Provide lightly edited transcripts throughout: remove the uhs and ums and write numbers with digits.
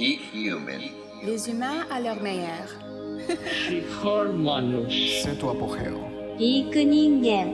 Eat human. Les humains à leur meilleur. C'est tu apogeo. ピーク人間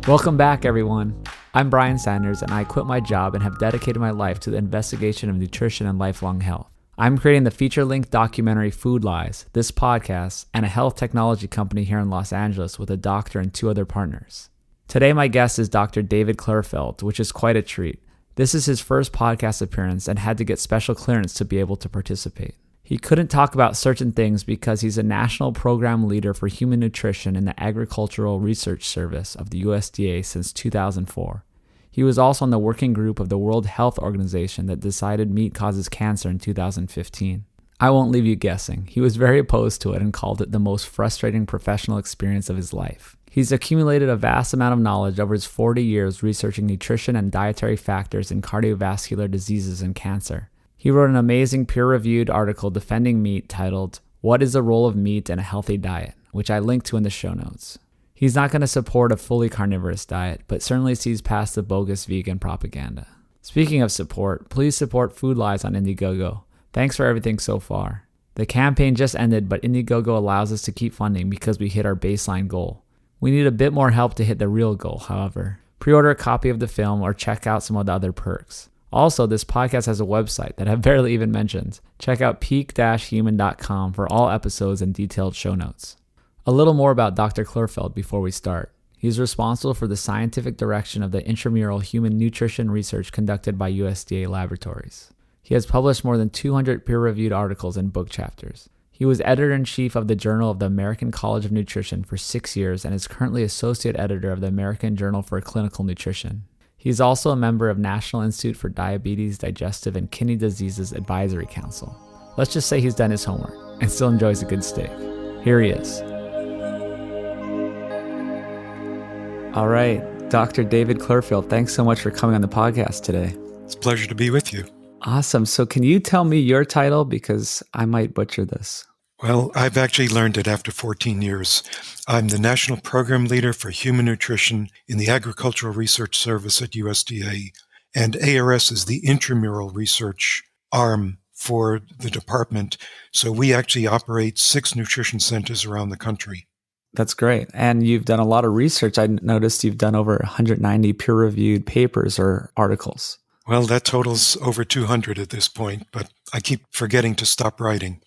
Welcome back, everyone. I'm Brian Sanders, and I quit my job and have dedicated my life to the investigation of nutrition and lifelong health. I'm creating the feature-length documentary Food Lies, this podcast, and a health technology company here in Los Angeles with a doctor and 2 other partners. Today, my guest is Dr. David Klurfeld, which is quite a treat. This is his first podcast appearance and had to get special clearance to be able to participate. He couldn't talk about certain things because he's a national program leader for human nutrition in the Agricultural Research Service of the USDA since 2004. He was also on the working group of the World Health Organization that decided meat causes cancer in 2015. I won't leave you guessing. He was very opposed to it and called it the most frustrating professional experience of his life. He's accumulated a vast amount of knowledge over his 40 years researching nutrition and dietary factors in cardiovascular diseases and cancer. He wrote an amazing peer-reviewed article defending meat titled, "What is the Role of Meat in a Healthy Diet?" which I linked to in the show notes. He's not going to support a fully carnivorous diet, but certainly sees past the bogus vegan propaganda. Speaking of support, please support Food Lies on Indiegogo. Thanks for everything so far. The campaign just ended, but Indiegogo allows us to keep funding because we hit our baseline goal. We need a bit more help to hit the real goal, however. Pre-order a copy of the film or check out some of the other perks. Also, this podcast has a website that I've barely even mentioned. Check out peak-human.com for all episodes and detailed show notes. A little more about Dr. Klurfeld before we start. He's responsible for the scientific direction of the intramural human nutrition research conducted by USDA laboratories. He has published more than 200 peer-reviewed articles and book chapters. He was editor-in-chief of the Journal of the American College of Nutrition for 6 years and is currently associate editor of the American Journal for Clinical Nutrition. He's also a member of National Institute for Diabetes, Digestive, and Kidney Diseases Advisory Council. Let's just say he's done his homework and still enjoys a good steak. Here he is. All right, Dr. David Klurfeld, thanks so much for coming on the podcast today. It's a pleasure to be with you. Awesome. So can you tell me your title? Because I might butcher this. Well, I've actually learned it after 14 years. I'm the National Program Leader for Human Nutrition in the Agricultural Research Service at USDA, and ARS is the intramural research arm for the department. So we actually operate 6 nutrition centers around the country. That's great. And you've done a lot of research. I noticed you've done over 190 peer-reviewed papers or articles. Well, that totals over 200 at this point, but I keep forgetting to stop writing.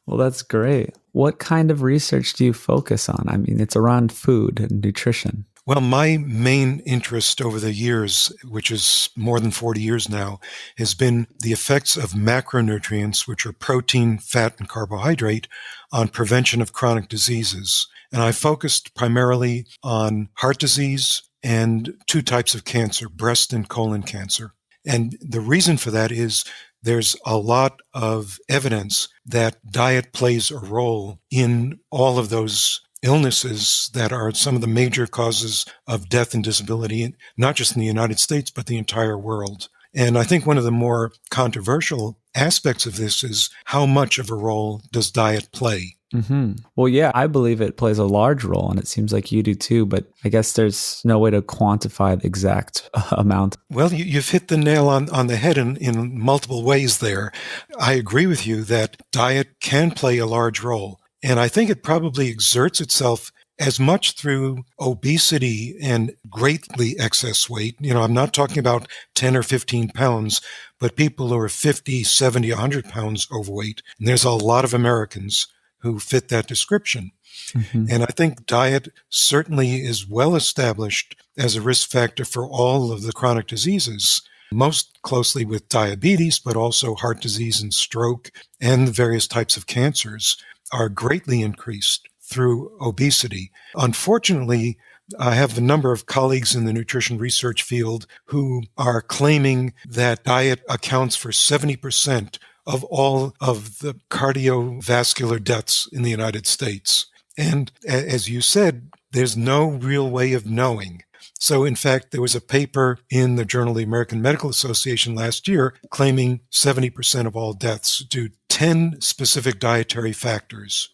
Well, that's great. What kind of research do you focus on? I mean, it's around food and nutrition. Well, my main interest over the years, which is more than 40 years now, has been the effects of macronutrients, which are protein, fat, and carbohydrate, on prevention of chronic diseases. And I focused primarily on heart disease and 2 types of cancer, breast and colon cancer. And the reason for that is there's a lot of evidence that diet plays a role in all of those illnesses that are some of the major causes of death and disability, not just in the United States, but the entire world. And I think one of the more controversial aspects of this is how much of a role does diet play? Mm-hmm. Well, yeah, I believe it plays a large role, and it seems like you do too, but I guess there's no way to quantify the exact amount. Well, you've hit the nail on the head in multiple ways there. I agree with you that diet can play a large role, and I think it probably exerts itself as much through obesity and greatly excess weight. You know, I'm not talking about 10 or 15 pounds, but people who are 50, 70, 100 pounds overweight, and there's a lot of Americans who fit that description. Mm-hmm. And I think diet certainly is well established as a risk factor for all of the chronic diseases, most closely with diabetes, but also heart disease and stroke and the various types of cancers are greatly increased through obesity. Unfortunately, I have a number of colleagues in the nutrition research field who are claiming that diet accounts for 70% of all of the cardiovascular deaths in the United States. And as you said, there's no real way of knowing. So, in fact, there was a paper in the Journal of the American Medical Association last year claiming 70% of all deaths due to 10 specific dietary factors.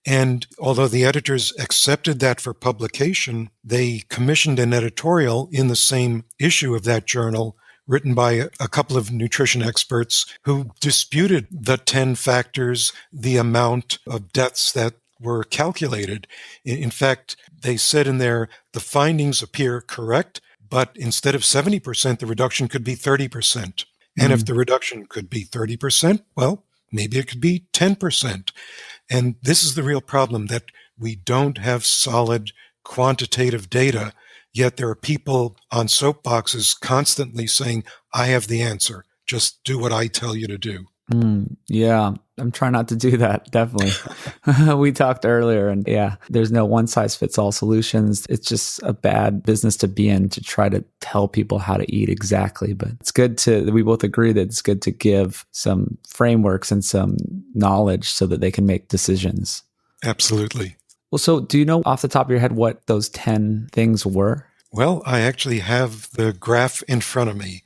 And although the editors accepted that for publication, they commissioned an editorial in the same issue of that journal written by a couple of nutrition experts who disputed the 10 factors, the amount of deaths that were calculated. In fact, they said in there, the findings appear correct, but instead of 70%, the reduction could be 30%. And if the reduction could be 30%, well, maybe it could be 10%. And this is the real problem, that we don't have solid quantitative data, yet there are people on soapboxes constantly saying, I have the answer. Just do what I tell you to do. Yeah, I'm trying not to do that, definitely. We talked earlier, and yeah, there's no one-size-fits-all solutions. It's just a bad business to be in, to try to tell people how to eat exactly. But it's good we both agree that it's good to give some frameworks and some knowledge so that they can make decisions. Absolutely. Well, so do you know off the top of your head what those 10 things were? Well, I actually have the graph in front of me.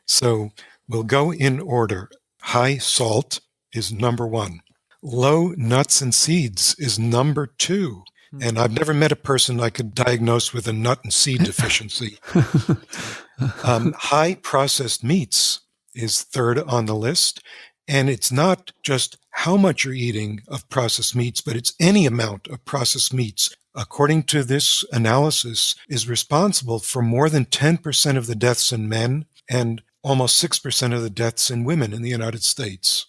So we'll go in order. High salt is number 1. Low nuts and seeds is number 2. And I've never met a person I could diagnose with a nut and seed deficiency. High processed meats is 3rd on the list. And it's not just how much you're eating of processed meats, but it's any amount of processed meats, according to this analysis, is responsible for more than 10% of the deaths in men and almost 6% of the deaths in women in the United States.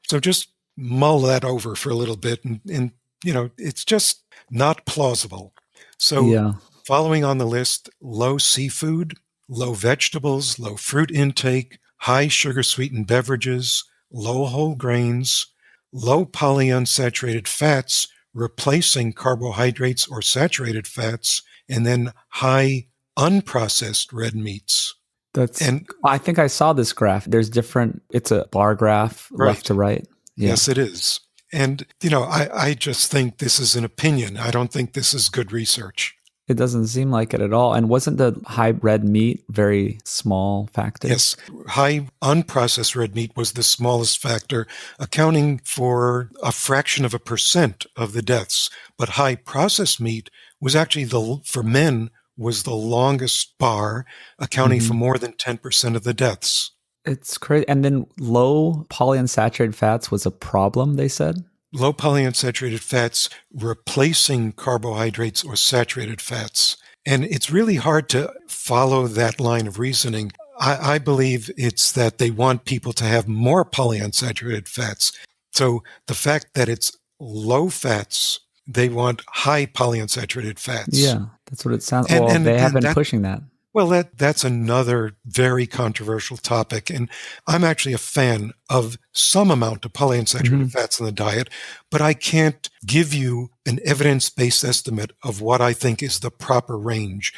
So just mull that over for a little bit, and it's just not plausible. So following on the list, low seafood, low vegetables, low fruit intake, high sugar-sweetened beverages, low whole grains, low polyunsaturated fats, replacing carbohydrates or saturated fats, and then high unprocessed red meats. I think I saw this graph. It's a bar graph, right. Left to right. Yeah. Yes, it is. And, I just think this is an opinion. I don't think this is good research. It doesn't seem like it at all. And wasn't the high red meat very small factor? Yes. High unprocessed red meat was the smallest factor, accounting for a fraction of a percent of the deaths. But high processed meat was actually, for men, was the longest bar, accounting for more than 10% of the deaths. It's crazy. And then low polyunsaturated fats was a problem, they said? Low polyunsaturated fats replacing carbohydrates or saturated fats. And it's really hard to follow that line of reasoning. I believe it's that they want people to have more polyunsaturated fats. So the fact that it's low fats, they want high polyunsaturated fats. Yeah, that's what it sounds like. Well, they have been pushing that. Well, that's another very controversial topic. And I'm actually a fan of some amount of polyunsaturated fats in the diet, but I can't give you an evidence-based estimate of what I think is the proper range.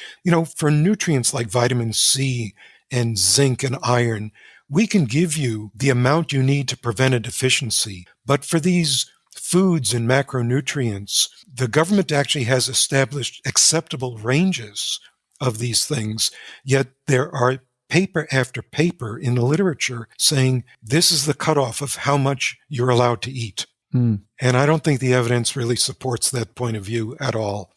For nutrients like vitamin C and zinc and iron, we can give you the amount you need to prevent a deficiency. But for these foods and macronutrients, the government actually has established acceptable ranges of these things, yet there are paper after paper in the literature saying this is the cutoff of how much you're allowed to eat. And I don't think the evidence really supports that point of view at all.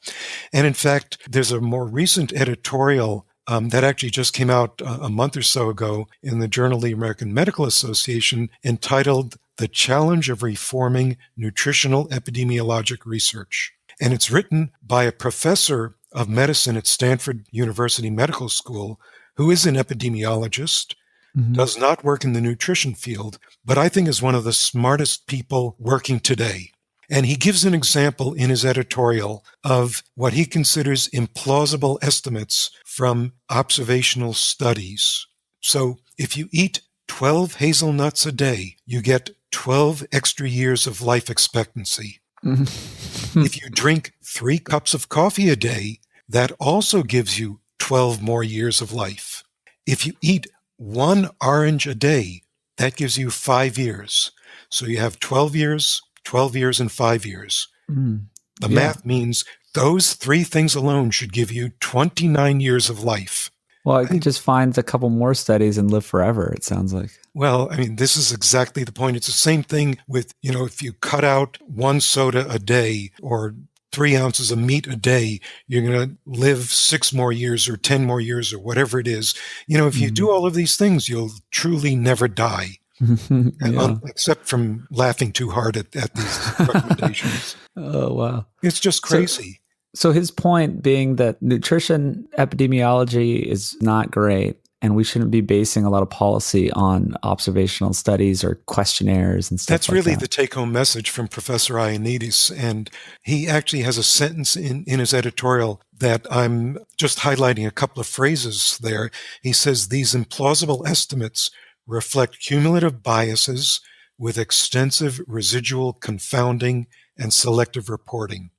And in fact, there's a more recent editorial that actually just came out a month or so ago in the Journal of the American Medical Association entitled The Challenge of Reforming Nutritional Epidemiologic Research. And it's written by a professor of medicine at Stanford University Medical School, who is an epidemiologist, does not work in the nutrition field, but I think is one of the smartest people working today. And he gives an example in his editorial of what he considers implausible estimates from observational studies. So if you eat 12 hazelnuts a day, you get 12 extra years of life expectancy. If you drink 3 cups of coffee a day, that also gives you 12 more years of life. If you eat 1 orange a day, that gives you 5 years. So you have 12 years, and 5 years. The math means Those three things alone should give you 29 years of life. Well, I can just find a couple more studies and live forever, it sounds like. Well, I mean, this is exactly the point. It's the same thing with, if you cut out one soda a day or 3 ounces of meat a day, you're going to live 6 more years or 10 more years or whatever it is. If you do all of these things, you'll truly never die. Yeah. Except from laughing too hard at these recommendations. Oh, wow. It's just crazy. So his point being that nutrition epidemiology is not great, and we shouldn't be basing a lot of policy on observational studies or questionnaires and stuff That's like really that. the take-home message from Professor Ioannidis, and he actually has a sentence in his editorial that I'm just highlighting a couple of phrases there. He says, "These implausible estimates reflect cumulative biases with extensive residual confounding and selective reporting."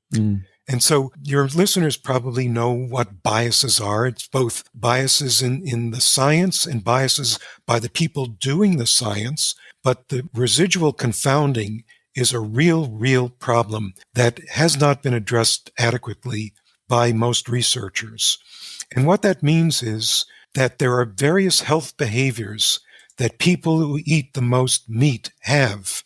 And so your listeners probably know what biases are. It's both biases in the science and biases by the people doing the science. But the residual confounding is a real problem that has not been addressed adequately by most researchers. And what that means is that there are various health behaviors that people who eat the most meat have.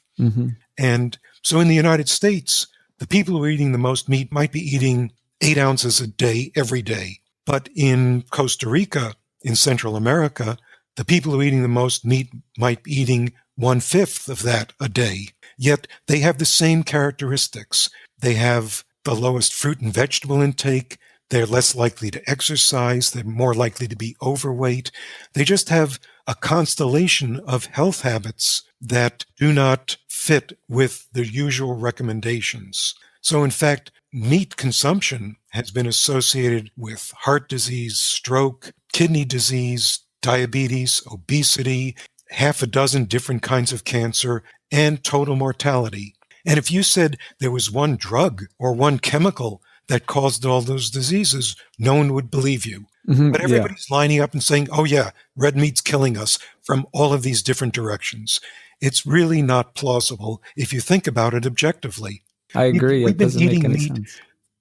And so in the United States, the people who are eating the most meat might be eating 8 ounces a day every day. But in Costa Rica, in Central America, the people who are eating the most meat might be eating 1/5 of that a day. Yet they have the same characteristics. They have the lowest fruit and vegetable intake. They're less likely to exercise. They're more likely to be overweight. They just have a constellation of health habits that do not fit with the usual recommendations. So in fact, meat consumption has been associated with heart disease, stroke, kidney disease, diabetes, obesity, 6 different kinds of cancer, and total mortality. And if you said there was one drug or one chemical that caused all those diseases, no one would believe you. But everybody's lining up and saying, oh yeah, red meat's killing us from all of these different directions. It's really not plausible if you think about it objectively. I agree. We've It been doesn't make eating any meat,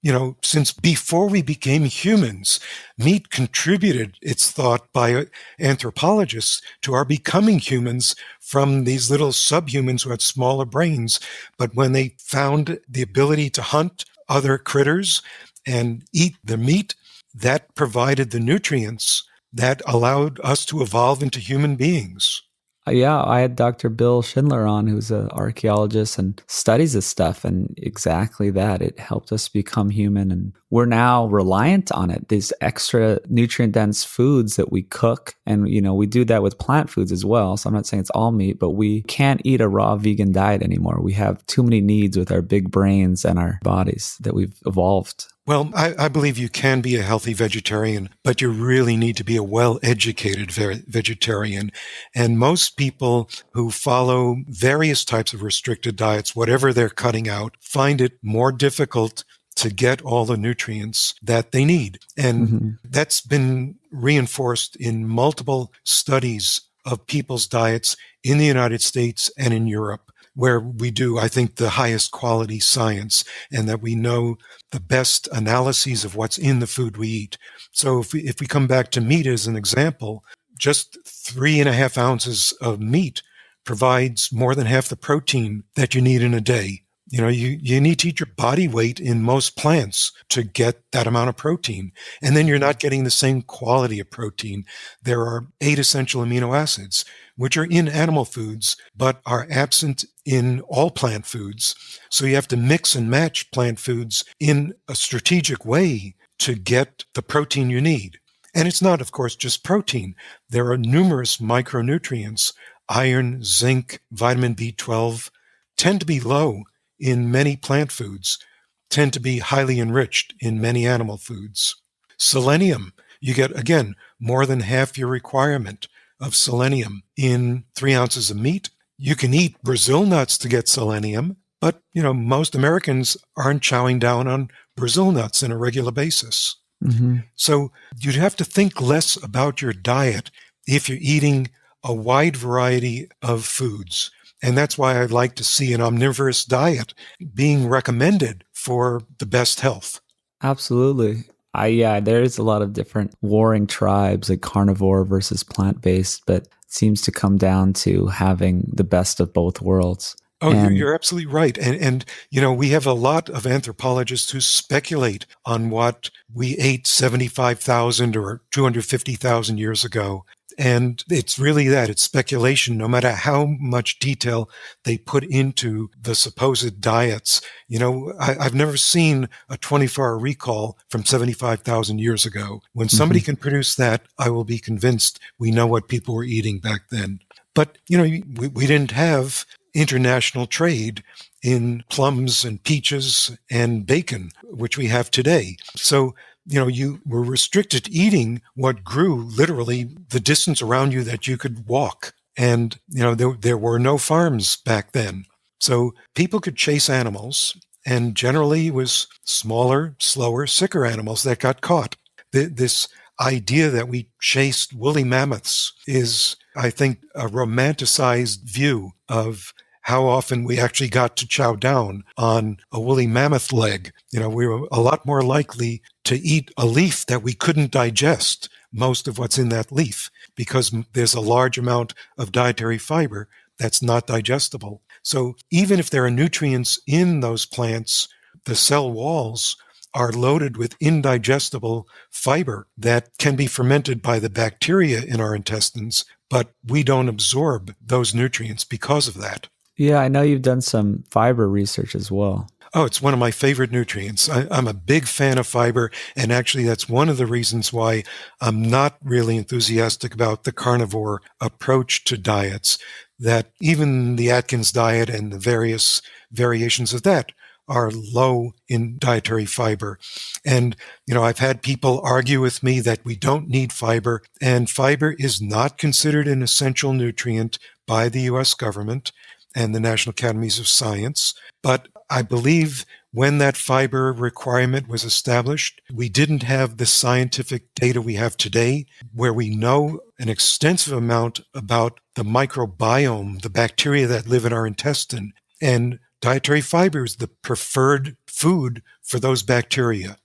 sense. since before we became humans. Meat contributed, it's thought by anthropologists, to our becoming humans from these little subhumans who had smaller brains. But when they found the ability to hunt other critters and eat the meat, that provided the nutrients that allowed us to evolve into human beings. Yeah, I had Dr. Bill Schindler on, who's an archaeologist and studies this stuff, and exactly that. It helped us become human, and we're now reliant on it. These extra nutrient-dense foods that we cook, and we do that with plant foods as well. So I'm not saying it's all meat, but we can't eat a raw vegan diet anymore. We have too many needs with our big brains and our bodies that we've evolved. Well, I believe you can be a healthy vegetarian, but you really need to be a well-educated vegetarian. And most people who follow various types of restricted diets, whatever they're cutting out, find it more difficult to get all the nutrients that they need. And that's been reinforced in multiple studies of people's diets in the United States and in Europe, where we do, I think, the highest quality science, and that we know the best analyses of what's in the food we eat. So if we come back to meat as an example, just 3.5 ounces of meat provides more than half the protein that you need in a day. You need to eat your body weight in most plants to get that amount of protein. And then you're not getting the same quality of protein. There are 8 essential amino acids, which are in animal foods, but are absent in all plant foods. So you have to mix and match plant foods in a strategic way to get the protein you need. And it's not, of course, just protein. There are numerous micronutrients. Iron, zinc, vitamin B12 tend to be low in many plant foods, tend to be highly enriched in many animal foods. Selenium, you get, again, more than half your requirement of selenium in 3 ounces of meat. You can eat Brazil nuts to get selenium, but, most Americans aren't chowing down on Brazil nuts on a regular basis. So you'd have to think less about your diet if you're eating a wide variety of foods. And that's why I'd like to see an omnivorous diet being recommended for the best health. Absolutely. Yeah, there is a lot of different warring tribes, like carnivore versus plant-based, but it seems to come down to having the best of both worlds. Oh, And you're absolutely right. And, we have a lot of anthropologists who speculate on what we ate 75,000 or 250,000 years ago. And it's really that. It's speculation, no matter how much detail they put into the supposed diets. I've never seen a 24-hour recall from 75,000 years ago. When somebody can produce that, I will be convinced we know what people were eating back then. But, we didn't have international trade in plums and peaches and bacon, which we have today. So, you were restricted to eating what grew literally the distance around you that you could walk. And, there were no farms back then. So people could chase animals, and generally it was smaller, slower, sicker animals that got caught. This idea that we chased woolly mammoths is, I think, a romanticized view of how often we actually got to chow down on a woolly mammoth leg. We were a lot more likely to eat a leaf that we couldn't digest most of what's in that leaf because there's a large amount of dietary fiber that's not digestible. So even if there are nutrients in those plants, the cell walls are loaded with indigestible fiber that can be fermented by the bacteria in our intestines, but we don't absorb those nutrients because of that. yeah, I know you've done some fiber research as well. Oh, it's one of my favorite nutrients. I'm a big fan of fiber, and actually that's one of the reasons why I'm not really enthusiastic about the carnivore approach to diets, that even the Atkins diet and the various variations of that are low in dietary fiber. And, I've had people argue with me that we don't need fiber, and fiber is not considered an essential nutrient by the U.S. government and the National Academies of Science. But I believe when that fiber requirement was established, we didn't have the scientific data we have today, where we know an extensive amount about the microbiome, the bacteria that live in our intestine. And dietary fiber is the preferred food for those bacteria.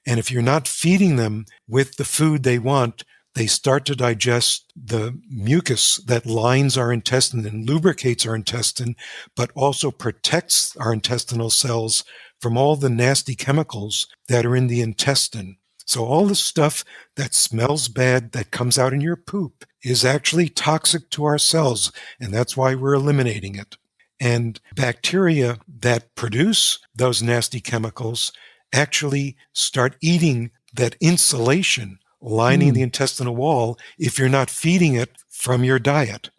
And if you're not feeding them with the food they want, they start to digest the mucus that lines our intestine and lubricates our intestine, but also protects our intestinal cells from all the nasty chemicals that are in the intestine. So all the stuff that smells bad that comes out in your poop is actually toxic to our cells, and that's why we're eliminating it. And bacteria that produce those nasty chemicals actually start eating that insulation lining the intestinal wall if you're not feeding it from your diet.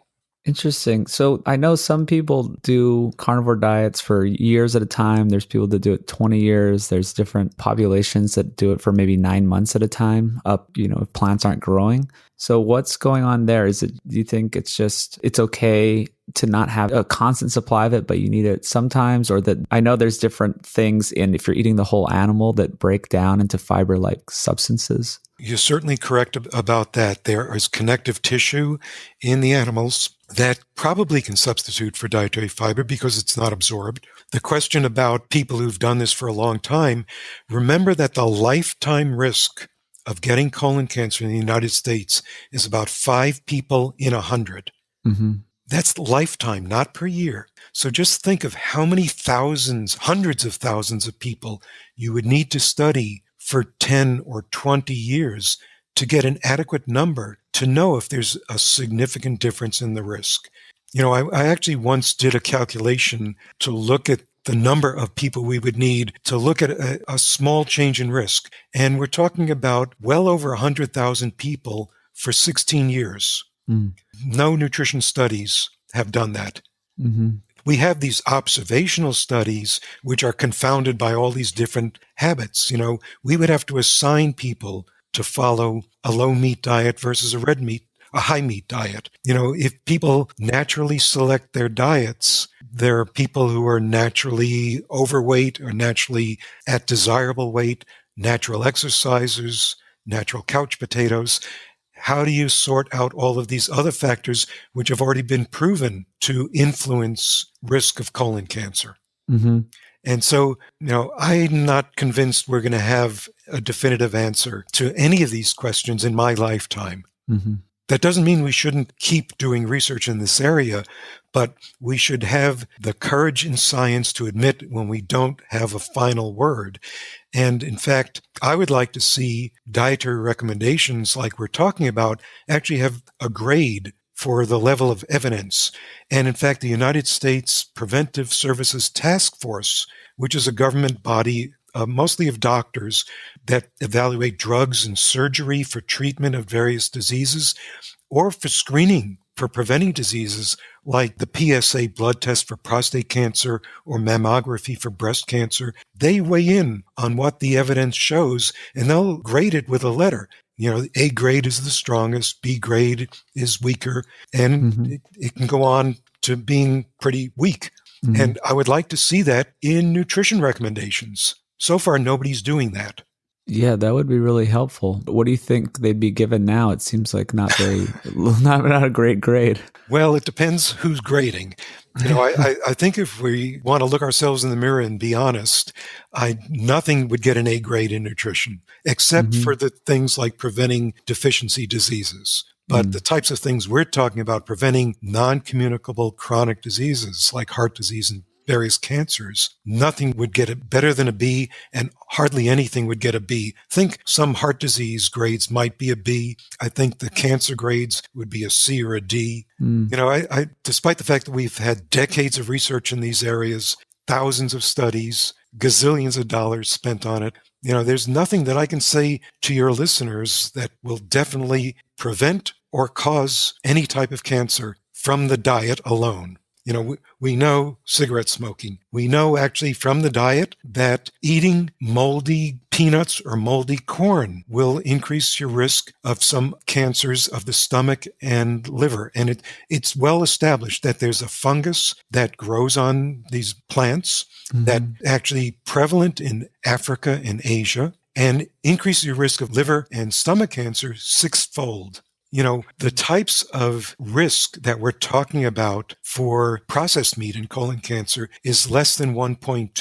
Interesting. So I know some people do carnivore diets for years at a time. There's people that do it 20 years. There's different populations that do it for maybe 9 months at a time up, if plants aren't growing. So what's going on there? Do you think it's okay to not have a constant supply of it, but you need it sometimes? Or that I know there's different things if you're eating the whole animal that break down into fiber-like substances. You're certainly correct about that. There is connective tissue in the animals that probably can substitute for dietary fiber because it's not absorbed. The question about people who've done this for a long time, remember that the lifetime risk of getting colon cancer in the United States is about 5 people in 100. Mm-hmm. That's lifetime, not per year. So just think of how many thousands, hundreds of thousands of people you would need to study for 10 or 20 years to get an adequate number to know if there's a significant difference in the risk. I actually once did a calculation to look at the number of people we would need to look at a small change in risk. And we're talking about well over 100,000 people for 16 years. Mm. No nutrition studies have done that. Mm-hmm. We have these observational studies, which are confounded by all these different habits. We would have to assign people to follow a low meat diet versus a high meat diet. If people naturally select their diets, there are people who are naturally overweight or naturally at desirable weight, natural exercisers, natural couch potatoes. How do you sort out all of these other factors which have already been proven to influence risk of colon cancer? Mm-hmm. And so, I'm not convinced we're going to have a definitive answer to any of these questions in my lifetime. Mm-hmm. That doesn't mean we shouldn't keep doing research in this area, but we should have the courage in science to admit when we don't have a final word. And in fact, I would like to see dietary recommendations like we're talking about actually have a grade for the level of evidence. And in fact, the United States Preventive Services Task Force, which is a government body mostly of doctors that evaluate drugs and surgery for treatment of various diseases or for screening for preventing diseases like the PSA blood test for prostate cancer or mammography for breast cancer. They weigh in on what the evidence shows, and they'll grade it with a letter. A grade is the strongest, B grade is weaker, and Mm-hmm. it can go on to being pretty weak. Mm-hmm. And I would like to see that in nutrition recommendations. So far, nobody's doing that. Yeah, that would be really helpful. What do you think they'd be given now? It seems like not a great grade. Well, it depends who's grading. I think if we want to look ourselves in the mirror and be honest, nothing would get an A grade in nutrition, except Mm-hmm. for the things like preventing deficiency diseases. But the types of things we're talking about, preventing non-communicable chronic diseases like heart disease and various cancers, nothing would get it better than a B, and hardly anything would get a B. Think some heart disease grades might be a B. I think the cancer grades would be a C or a D. I despite the fact that we've had decades of research in these areas, thousands of studies, gazillions of dollars spent on it, there's nothing that I can say to your listeners that will definitely prevent or cause any type of cancer from the diet alone. We know cigarette smoking. We know actually from the diet that eating moldy peanuts or moldy corn will increase your risk of some cancers of the stomach and liver. And it's well established that there's a fungus that grows on these plants that actually prevalent in Africa and Asia and increases your risk of liver and stomach cancer sixfold. The types of risk that we're talking about for processed meat and colon cancer is less than 1.2.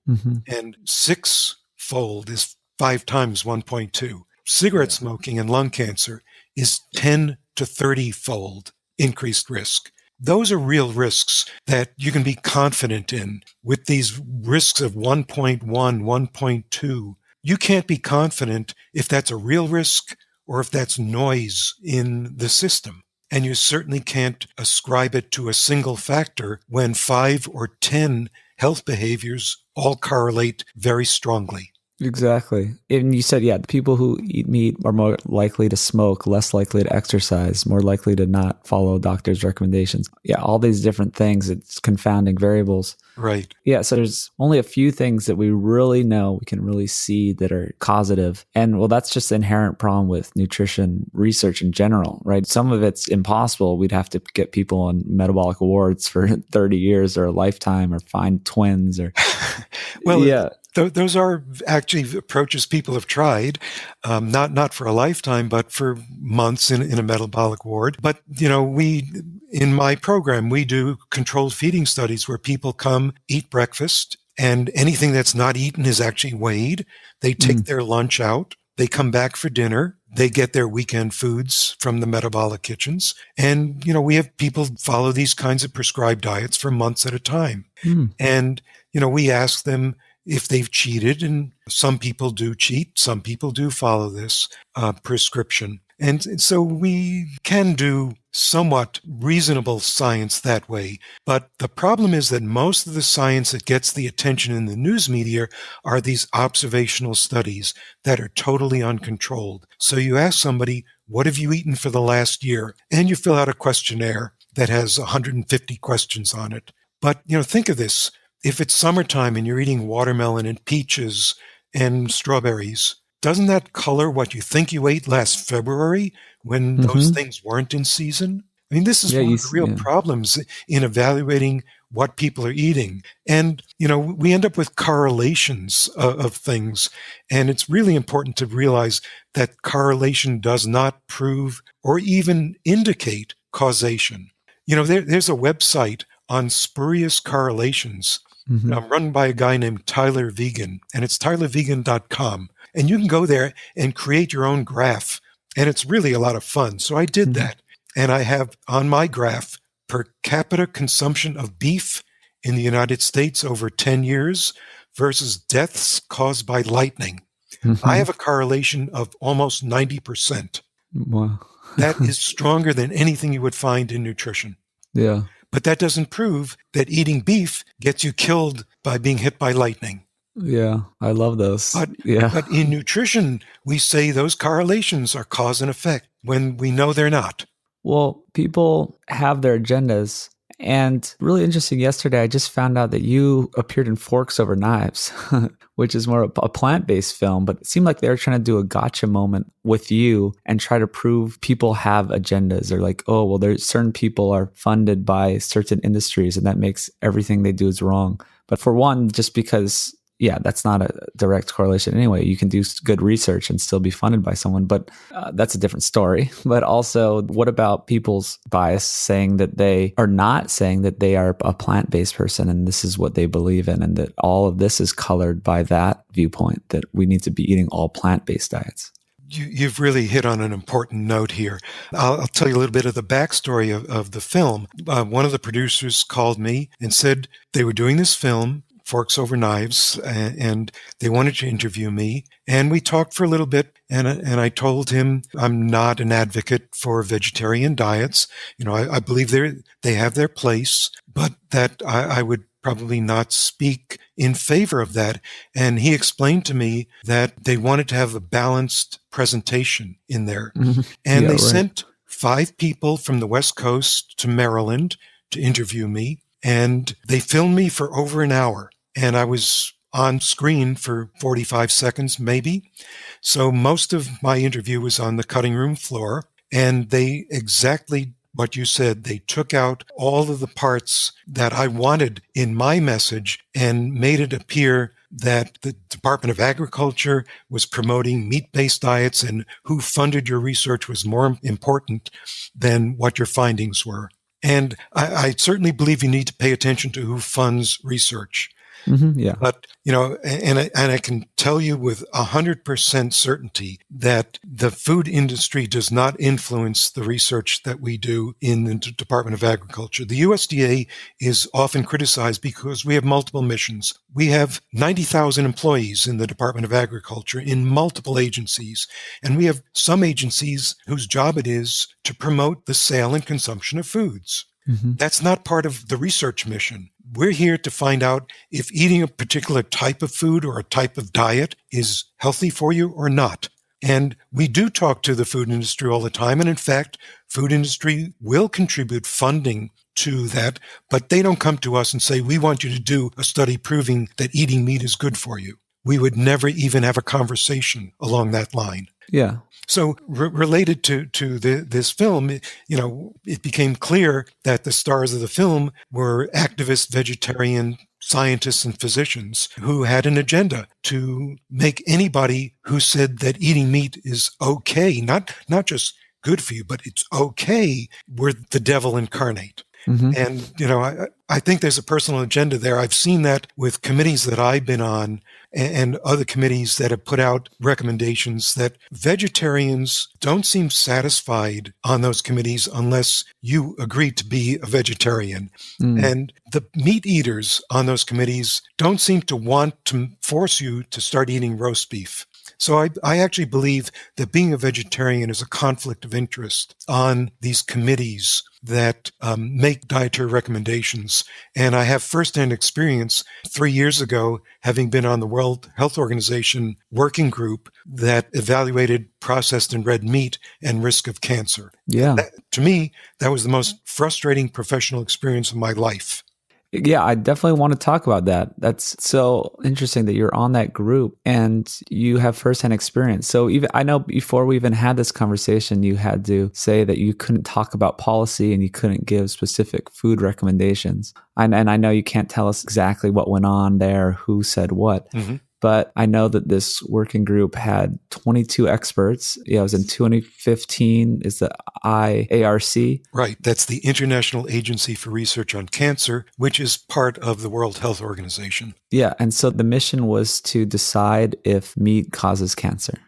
Mm-hmm. And sixfold is 5 times 1.2. Cigarette smoking and lung cancer is 10 to 30-fold increased risk. Those are real risks that you can be confident in. With these risks of 1.1, 1.2, you can't be confident if that's a real risk or if that's noise in the system. And you certainly can't ascribe it to a single factor when 5 or 10 health behaviors all correlate very strongly. Exactly. And you said, the people who eat meat are more likely to smoke, less likely to exercise, more likely to not follow doctors' recommendations. Yeah, all these different things, it's confounding variables. Right. Yeah, so there's only a few things that we really know, we can really see that are causative. And well, that's just the inherent problem with nutrition research in general, right? Some of it's impossible. We'd have to get people on metabolic wards for 30 years or a lifetime or find twins or... Well, yeah. Those are actually approaches people have tried, not for a lifetime, but for months in a metabolic ward. But, in my program, we do controlled feeding studies where people come, eat breakfast, and anything that's not eaten is actually weighed. They take their lunch out. They come back for dinner. They get their weekend foods from the metabolic kitchens. And, we have people follow these kinds of prescribed diets for months at a time. And, we ask them if they've cheated, and some people do cheat, some people do follow this prescription. And so we can do somewhat reasonable science that way. But the problem is that most of the science that gets the attention in the news media are these observational studies that are totally uncontrolled. So you ask somebody, what have you eaten for the last year? And you fill out a questionnaire that has 150 questions on it. But, think of this. If it's summertime and you're eating watermelon and peaches and strawberries, doesn't that color what you think you ate last February when those things weren't in season? I mean, this is one of the real problems in evaluating what people are eating. And, we end up with correlations of things. And it's really important to realize that correlation does not prove or even indicate causation. There's a website on spurious correlations. run by a guy named Tyler Vegan, and it's tylervegan.com. And you can go there and create your own graph, and it's really a lot of fun. So I did that, and I have on my graph per capita consumption of beef in the United States over 10 years versus deaths caused by lightning. I have a correlation of almost 90%. Wow. That is stronger than anything you would find in nutrition. Yeah. But that doesn't prove that eating beef gets you killed by being hit by lightning. Yeah. I love those. But in nutrition, we say those correlations are cause and effect when we know they're not. Well, people have their agendas. And really interesting, yesterday I just found out that you appeared in Forks Over Knives, which is more a plant-based film, but it seemed like they were trying to do a gotcha moment with you and try to prove people have agendas. They're like, oh, well, there's certain people are funded by certain industries and that makes everything they do is wrong. But for one, just because, yeah, that's not a direct correlation anyway. You can do good research and still be funded by someone, but that's a different story. But also, what about people's bias saying that they are not saying that they are a plant-based person and this is what they believe in, and that all of this is colored by that viewpoint, that we need to be eating all plant-based diets? You've really hit on an important note here. I'll tell you a little bit of the backstory of the film. One of the producers called me and said they were doing this film, Forks Over Knives, and they wanted to interview me. And we talked for a little bit, and I told him I'm not an advocate for vegetarian diets. You know, I believe they have their place, but that I would probably not speak in favor of that. And he explained to me that they wanted to have a balanced presentation in there. And they sent 5 people from the West Coast to Maryland to interview me. And they filmed me for over an hour. And I was on screen for 45 seconds, maybe. So most of my interview was on the cutting room floor. And they exactly what you said, they took out all of the parts that I wanted in my message and made it appear that the Department of Agriculture was promoting meat-based diets, and who funded your research was more important than what your findings were. And I certainly believe you need to pay attention to who funds research. Yeah. But, you know, and I can tell you with 100% certainty that the food industry does not influence the research that we do in the Department of Agriculture. The USDA is often criticized because we have multiple missions. We have 90,000 employees in the Department of Agriculture in multiple agencies, and we have some agencies whose job it is to promote the sale and consumption of foods. That's not part of the research mission. We're here to find out if eating a particular type of food or a type of diet is healthy for you or not. And we do talk to the food industry all the time. And in fact, food industry will contribute funding to that, but they don't come to us and say, we want you to do a study proving that eating meat is good for you. We would never even have a conversation along that line. Yeah. So related to this film, you know, it became clear that the stars of the film were activist vegetarian scientists and physicians who had an agenda to make anybody who said that eating meat is okay, not just good for you, but it's okay, were the devil incarnate. And, you know, I think there's a personal agenda there. I've seen that with committees that I've been on and other committees that have put out recommendations that vegetarians don't seem satisfied on those committees unless you agree to be a vegetarian. And the meat eaters on those committees don't seem to want to force you to start eating roast beef. So I actually believe that being a vegetarian is a conflict of interest on these committees that make dietary recommendations. And I have firsthand experience 3 years ago, having been on the World Health Organization working group that evaluated processed and red meat and risk of cancer. Yeah. To me, that was the most frustrating professional experience of my life. Yeah, I definitely want to talk about that. That's so interesting that you're on that group and you have firsthand experience. So even I know before we even had this conversation, you had to say that you couldn't talk about policy and you couldn't give specific food recommendations. And I know you can't tell us exactly what went on there, who said what. but I know that this working group had 22 experts. Yeah, it was in 2015 is the IARC. Right. That's the International Agency for Research on Cancer, which is part of the World Health Organization. Yeah, and so the mission was to decide if meat causes cancer.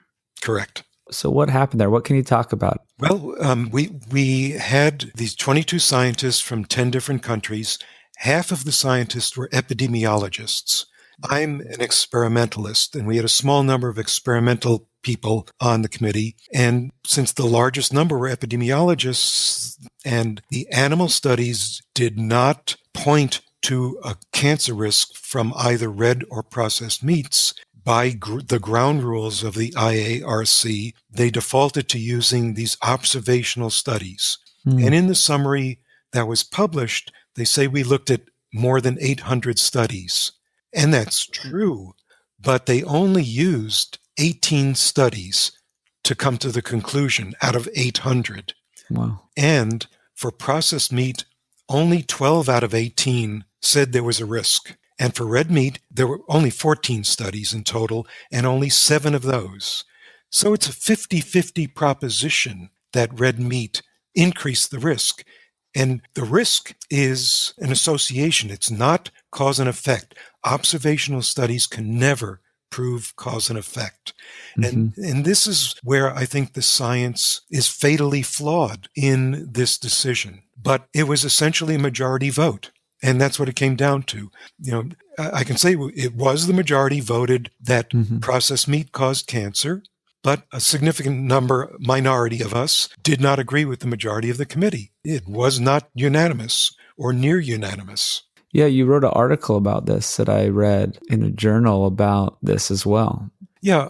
Correct. So what happened there? What can you talk about? Well, we had these 22 scientists from 10 different countries. Half of the scientists were epidemiologists. I'm an experimentalist, and we had a small number of experimental people on the committee. And since the largest number were epidemiologists, and the animal studies did not point to a cancer risk from either red or processed meats, by the ground rules of the IARC, they defaulted to using these observational studies. And in the summary that was published, they say we looked at more than 800 studies. And that's true, but they only used 18 studies to come to the conclusion out of 800. Wow. And for processed meat, only 12 out of 18 said there was a risk. And for red meat, there were only 14 studies in total, and only 7 of those. So it's a 50-50 proposition that red meat increased the risk. And the risk is an association. It's not cause and effect. Observational studies can never prove cause and effect. And this is where I think the science is fatally flawed in this decision. But it was essentially a majority vote. And that's what it came down to. I can say it was the majority voted that processed meat caused cancer, but a significant minority of us did not agree with the majority of the committee. It was not unanimous or near unanimous. Yeah, you wrote an article about this that I read in a journal about this as well. Yeah,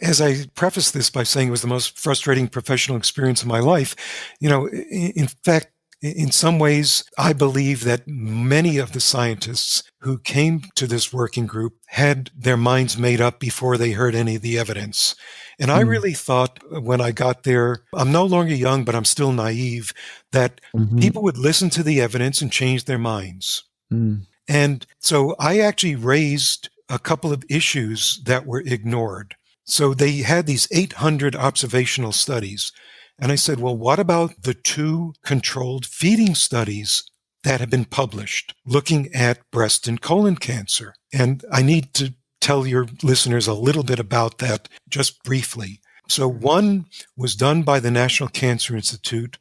as I preface this by saying it was the most frustrating professional experience of my life, in fact, in some ways, I believe that many of the scientists who came to this working group had their minds made up before they heard any of the evidence. And I really thought when I got there, I'm no longer young, but I'm still naive, that people would listen to the evidence and change their minds. And so I actually raised a couple of issues that were ignored. So they had these 800 observational studies. And I said, well, what about the 2 controlled feeding studies that have been published looking at breast and colon cancer? And I need to tell your listeners a little bit about that just briefly. So one was done by the National Cancer Institute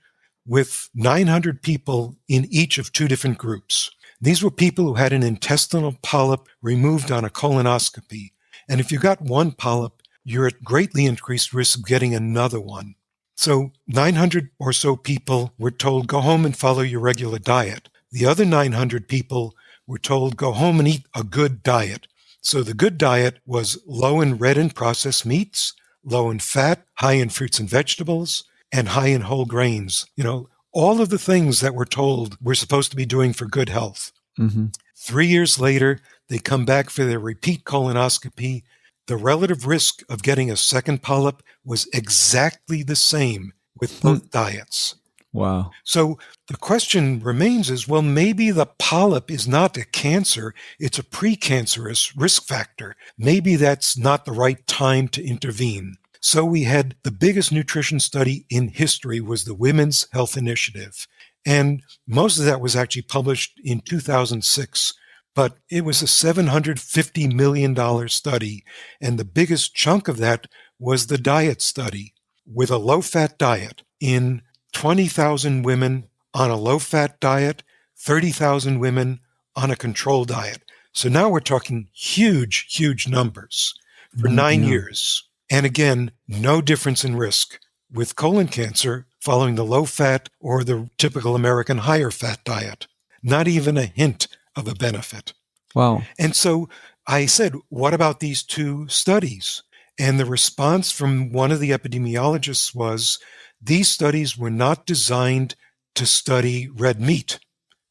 with 900 people in each of 2 different groups. These were people who had an intestinal polyp removed on a colonoscopy. And if you got one polyp, you're at greatly increased risk of getting another one. So 900 or so people were told, go home and follow your regular diet. The other 900 people were told, go home and eat a good diet. So the good diet was low in red and processed meats, low in fat, high in fruits and vegetables, and high in whole grains. All of the things that we're told we're supposed to be doing for good health. 3 years later, they come back for their repeat colonoscopy. The relative risk of getting a second polyp was exactly the same with both diets. Wow. So the question remains is, well, maybe the polyp is not a cancer, it's a precancerous risk factor. Maybe that's not the right time to intervene. So we had the biggest nutrition study in history was the Women's Health Initiative. And most of that was actually published in 2006. But it was a $750 million study, and the biggest chunk of that was the diet study with a low-fat diet in 20,000 women on a low-fat diet, 30,000 women on a control diet. So now we're talking huge, huge numbers for 9 years. And again, no difference in risk with colon cancer following the low-fat or the typical American higher-fat diet. Not even a hint of a benefit. Wow. And so I said, what about these 2 studies? And the response from one of the epidemiologists was, these studies were not designed to study red meat,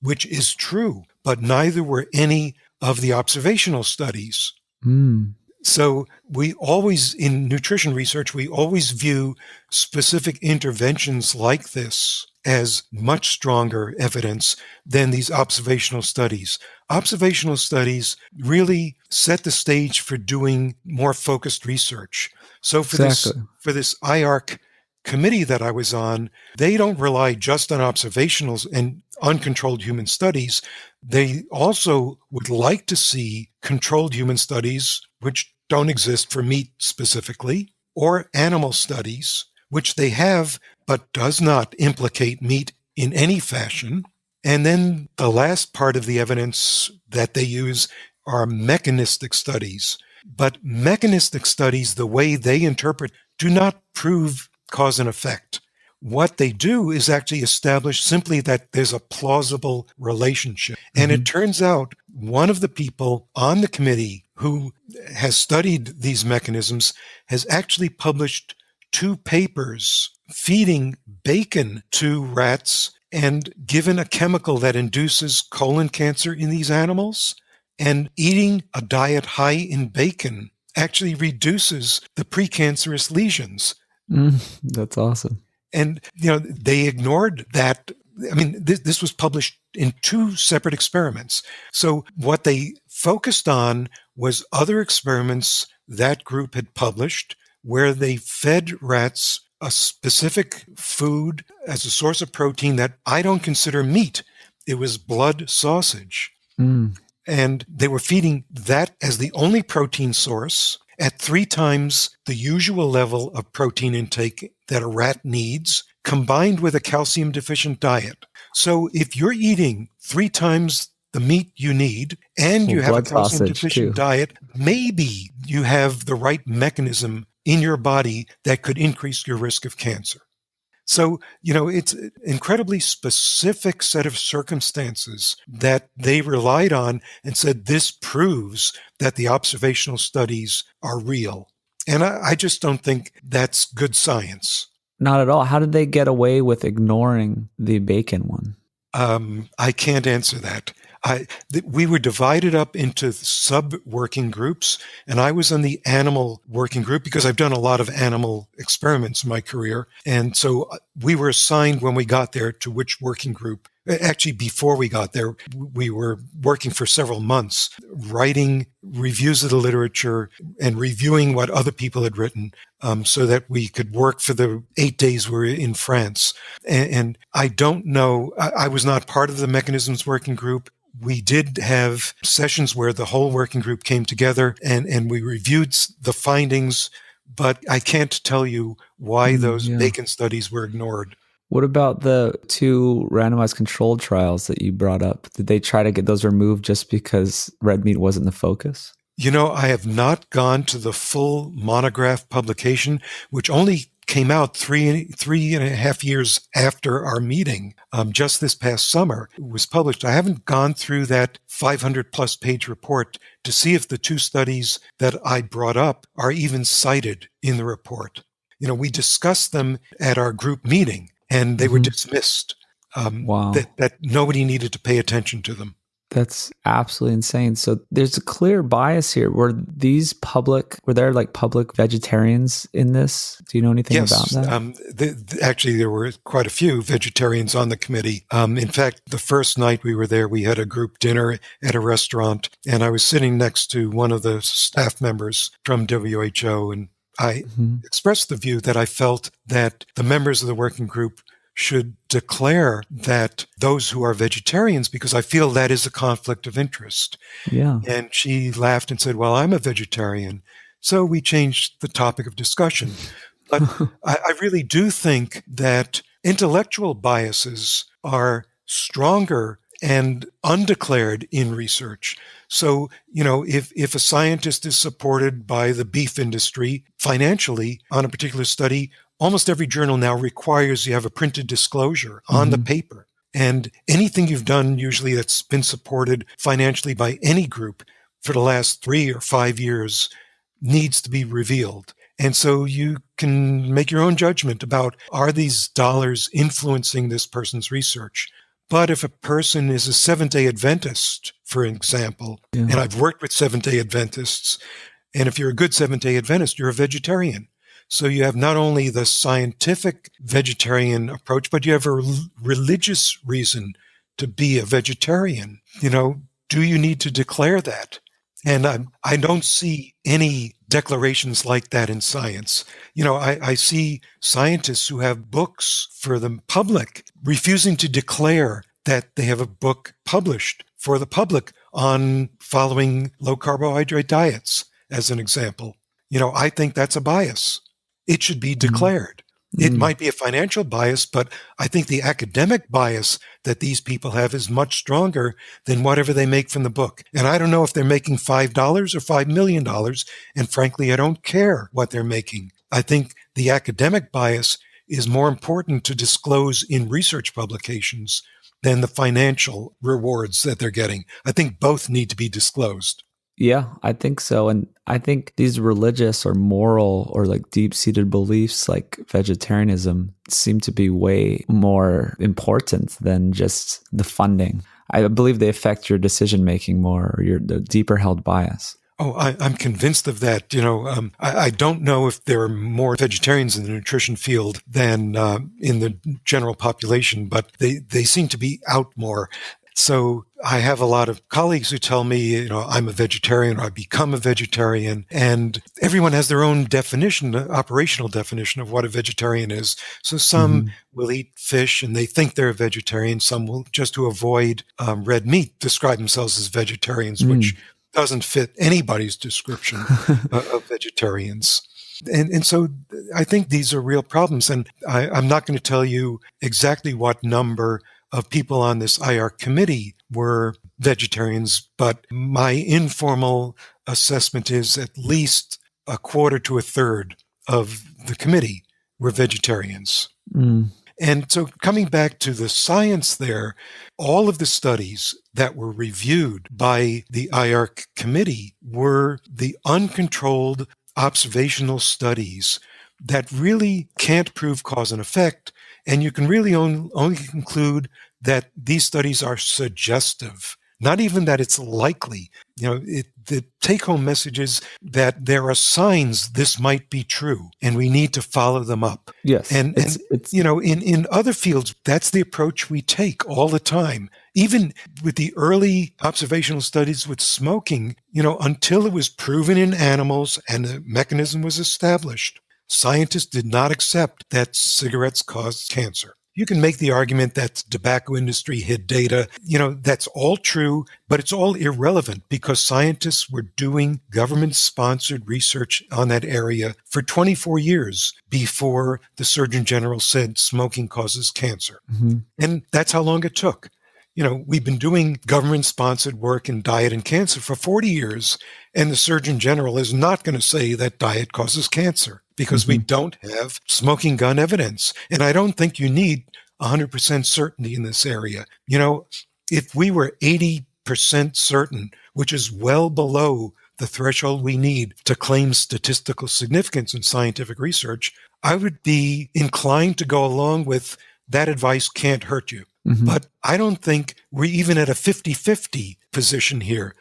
which is true, but neither were any of the observational studies. So we always, in nutrition research, we always view specific interventions like this as much stronger evidence than these observational studies. Observational studies really set the stage for doing more focused research. So for Exactly. this IARC committee that I was on, they don't rely just on observationals and uncontrolled human studies. They also would like to see controlled human studies, which don't exist for meat specifically, or animal studies, which they have but does not implicate meat in any fashion. And then the last part of the evidence that they use are mechanistic studies. But mechanistic studies, the way they interpret, do not prove cause and effect. What they do is actually establish simply that there's a plausible relationship. And it turns out one of the people on the committee who has studied these mechanisms has actually published 2 papers feeding bacon to rats and given a chemical that induces colon cancer in these animals. And eating a diet high in bacon actually reduces the precancerous lesions. That's awesome. And, they ignored that. I mean, this was published in 2 separate experiments. So what they focused on was other experiments that group had published where they fed rats a specific food as a source of protein that I don't consider meat. It was blood sausage. And they were feeding that as the only protein source at 3 times the usual level of protein intake that a rat needs, combined with a calcium-deficient diet. So if you're eating 3 times the meat you need and you have a calcium-deficient diet, maybe you have the right mechanism in your body that could increase your risk of cancer. So, it's an incredibly specific set of circumstances that they relied on and said this proves that the observational studies are real. And I just don't think that's good science. Not at all. How did they get away with ignoring the bacon one? I can't answer that. We were divided up into sub-working groups, and I was on the animal working group because I've done a lot of animal experiments in my career. And so we were assigned when we got there to which working group. Actually, before we got there, we were working for several months, writing reviews of the literature and reviewing what other people had written so that we could work for the 8 days we were in France. And I don't know, I was not part of the mechanisms working group. We did have sessions where the whole working group came together and we reviewed the findings, but I can't tell you why those bacon studies were ignored. What about the 2 randomized controlled trials that you brought up? Did they try to get those removed just because red meat wasn't the focus? I have not gone to the full monograph publication, which only came out three and a half years after our meeting. Just this past summer, it was published. I haven't gone through that 500-plus page report to see if the 2 studies that I brought up are even cited in the report. We discussed them at our group meeting, and they were dismissed. Wow. That nobody needed to pay attention to them. That's absolutely insane. So there's a clear bias here. Were there like public vegetarians in this? Do you know anything about that? Actually, there were quite a few vegetarians on the committee. In fact, the first night we were there, we had a group dinner at a restaurant, and I was sitting next to one of the staff members from WHO, and I expressed the view that I felt that the members of the working group should declare that those who are vegetarians, because I feel that is a conflict of interest. Yeah. And she laughed and said, well, I'm a vegetarian. So we changed the topic of discussion. But I really do think that intellectual biases are stronger and undeclared in research. So, if a scientist is supported by the beef industry financially on a particular study, almost every journal now requires you have a printed disclosure on the paper. And anything you've done usually that's been supported financially by any group for the last 3 or 5 years needs to be revealed. And so you can make your own judgment about, are these dollars influencing this person's research? But if a person is a Seventh-day Adventist, for example, and I've worked with Seventh-day Adventists, and if you're a good Seventh-day Adventist, you're a vegetarian. So you have not only the scientific vegetarian approach, but you have a religious reason to be a vegetarian. Do you need to declare that? And I don't see any declarations like that in science. I see scientists who have books for the public refusing to declare that they have a book published for the public on following low carbohydrate diets, as an example. I think that's a bias. It should be declared. It might be a financial bias, but I think the academic bias that these people have is much stronger than whatever they make from the book. And I don't know if they're making $5 or $5 million. And frankly, I don't care what they're making. I think the academic bias is more important to disclose in research publications than the financial rewards that they're getting. I think both need to be disclosed. Yeah, I think so. And I think these religious or moral or like deep-seated beliefs like vegetarianism seem to be way more important than just the funding. I believe they affect your decision-making more, or the deeper held bias. Oh, I'm convinced of that. I don't know if there are more vegetarians in the nutrition field than in the general population, but they seem to be out more. So I have a lot of colleagues who tell me, I'm a vegetarian or I become a vegetarian, and everyone has their own definition, operational definition of what a vegetarian is. So some will eat fish and they think they're a vegetarian. Some will, just to avoid red meat, describe themselves as vegetarians, which doesn't fit anybody's description of vegetarians. And so I think these are real problems. And I'm not going to tell you exactly what number of people on this IR committee were vegetarians, but my informal assessment is at least a quarter to a third of the committee were vegetarians. And so coming back to the science there, all of the studies that were reviewed by the IR committee were the uncontrolled observational studies that really can't prove cause and effect. And you can really only conclude that these studies are suggestive, not even that it's likely. The take-home message is that there are signs this might be true, and we need to follow them up. Yes. And in other fields, that's the approach we take all the time. Even with the early observational studies with smoking, until it was proven in animals and the mechanism was established, scientists did not accept that cigarettes caused cancer. You can make the argument that the tobacco industry hid data. That's all true, but it's all irrelevant because scientists were doing government-sponsored research on that area for 24 years before the Surgeon General said smoking causes cancer. And that's how long it took. We've been doing government-sponsored work in diet and cancer for 40 years, and the Surgeon General is not going to say that diet causes cancer because we don't have smoking gun evidence. And I don't think you need 100% certainty in this area. If we were 80% certain, which is well below the threshold we need to claim statistical significance in scientific research, I would be inclined to go along with that advice can't hurt you. But I don't think we're even at a 50-50 position here.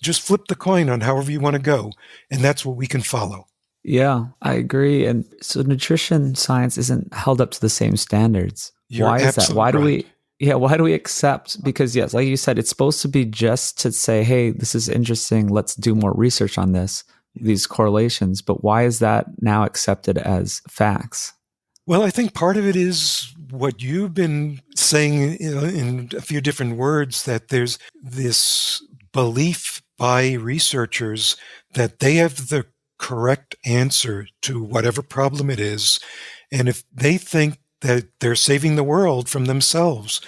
Just flip the coin on however you want to go, and that's what we can follow. Yeah, I agree. And so nutrition science isn't held up to the same standards. Why is that? Why do we accept? Because yes, like you said, it's supposed to be just to say, hey, this is interesting. Let's do more research on these correlations. But why is that now accepted as facts? Well, I think part of it is what you've been saying in a few different words, that there's this belief by researchers that they have the correct answer to whatever problem it is. And if they think that they're saving the world from themselves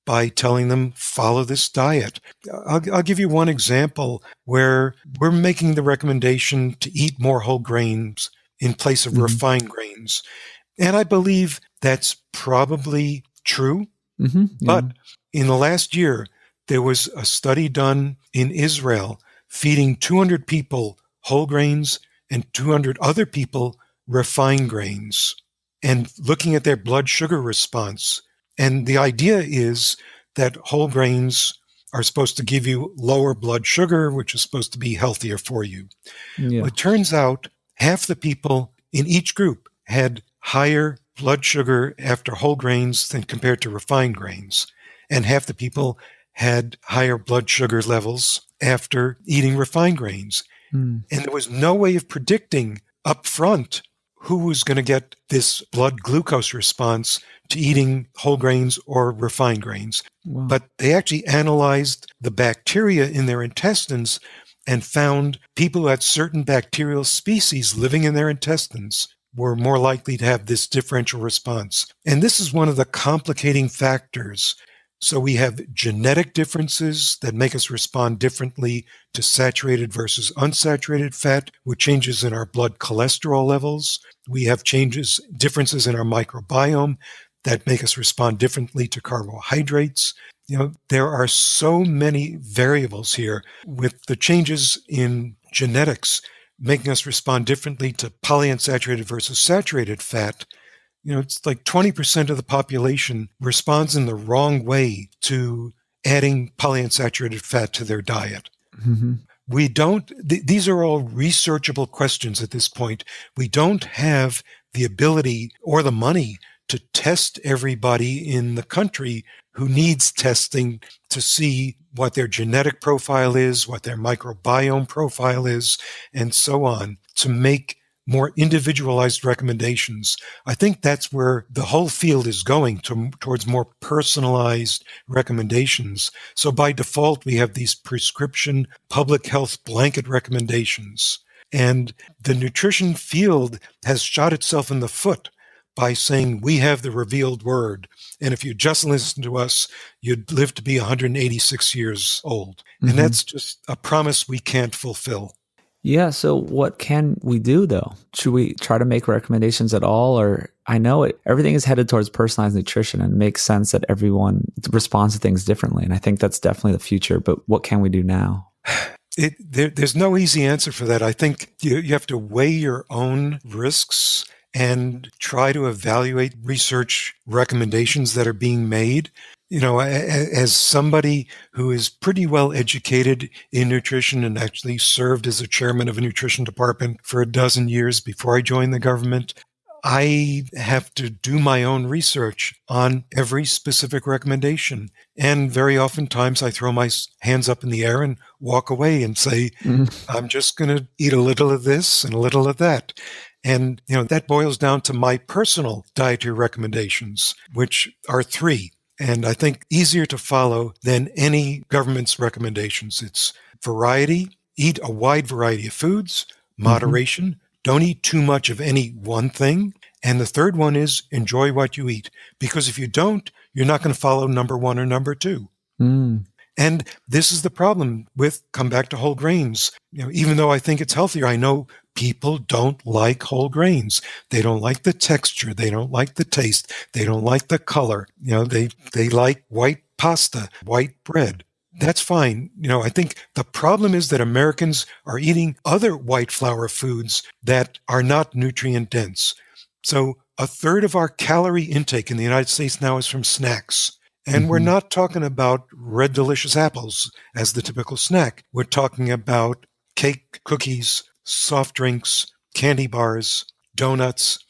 by telling them, follow this diet. I'll give you one example where we're making the recommendation to eat more whole grains in place of refined grains. And I believe that's probably true. But in the last year, there was a study done in Israel feeding 200 people whole grains and 200 other people refined grains and looking at their blood sugar response. And the idea is that whole grains are supposed to give you lower blood sugar, which is supposed to be healthier for you. Well, it turns out half the people in each group had higher blood sugar after whole grains than compared to refined grains. And half the people had higher blood sugar levels after eating refined grains. Mm. And there was no way of predicting up front who was going to get this blood glucose response to eating whole grains or refined grains. Wow. But they actually analyzed the bacteria in their intestines and found people who had certain bacterial species living in their intestines were more likely to have this differential response. And this is one of the complicating factors. So we have genetic differences that make us respond differently to saturated versus unsaturated fat, with changes in our blood cholesterol levels. We have differences in our microbiome that make us respond differently to carbohydrates. There are so many variables here, with the changes in genetics making us respond differently to polyunsaturated versus saturated fat. It's like 20% of the population responds in the wrong way to adding polyunsaturated fat to their diet. Mm-hmm. These are all researchable questions at this point. We don't have the ability or the money to test everybody in the country who needs testing to see what their genetic profile is, what their microbiome profile is, and so on, to make more individualized recommendations. I think that's where the whole field is going, towards more personalized recommendations. So by default, we have these prescription public health blanket recommendations. And the nutrition field has shot itself in the foot by saying we have the revealed word. And if you just listen to us, you'd live to be 186 years old. Mm-hmm. And that's just a promise we can't fulfill. Yeah. So what can we do, though? Should we try to make recommendations at all? Or I know everything is headed towards personalized nutrition, and it makes sense that everyone responds to things differently. And I think that's definitely the future. But what can we do now? There's no easy answer for that. I think you have to weigh your own risks and try to evaluate research recommendations that are being made. As somebody who is pretty well educated in nutrition and actually served as a chairman of a nutrition department for a dozen years before I joined the government, I have to do my own research on every specific recommendation. And very oftentimes I throw my hands up in the air and walk away and say, I'm just going to eat a little of this and a little of that. And, that boils down to my personal dietary recommendations, which are 3. And I think easier to follow than any government's recommendations. It's variety, eat a wide variety of foods, moderation, don't eat too much of any one thing. And the third one is enjoy what you eat. Because if you don't, you're not going to follow number 1 or number 2. And this is the problem with, come back to whole grains. Even though I think it's healthier, I know people don't like whole grains. They don't like the texture. They don't like the taste. They don't like the color. They like white pasta, white bread. That's fine. I think the problem is that Americans are eating other white flour foods that are not nutrient dense. So a third of our calorie intake in the United States now is from snacks. And we're not talking about red delicious apples as the typical snack. We're talking about cake, cookies, soft drinks, candy bars, donuts,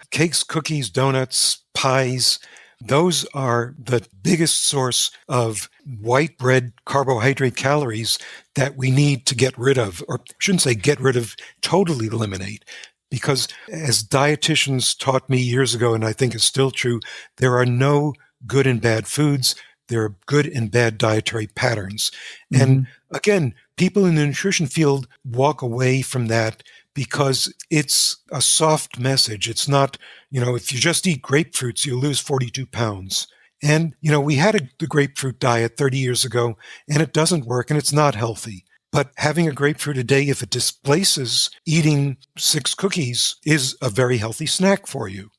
cakes, cookies, donuts, pies. Those are the biggest source of white bread carbohydrate calories that we need to get rid of, or I shouldn't say get rid of, totally eliminate. Because as dietitians taught me years ago, and I think is still true, there are no good and bad foods. There are good and bad dietary patterns. And again, people in the nutrition field walk away from that because it's a soft message. It's not, if you just eat grapefruits, you lose 42 pounds. And, we had the grapefruit diet 30 years ago, and it doesn't work, and it's not healthy. But having a grapefruit a day, if it displaces eating 6 cookies, is a very healthy snack for you.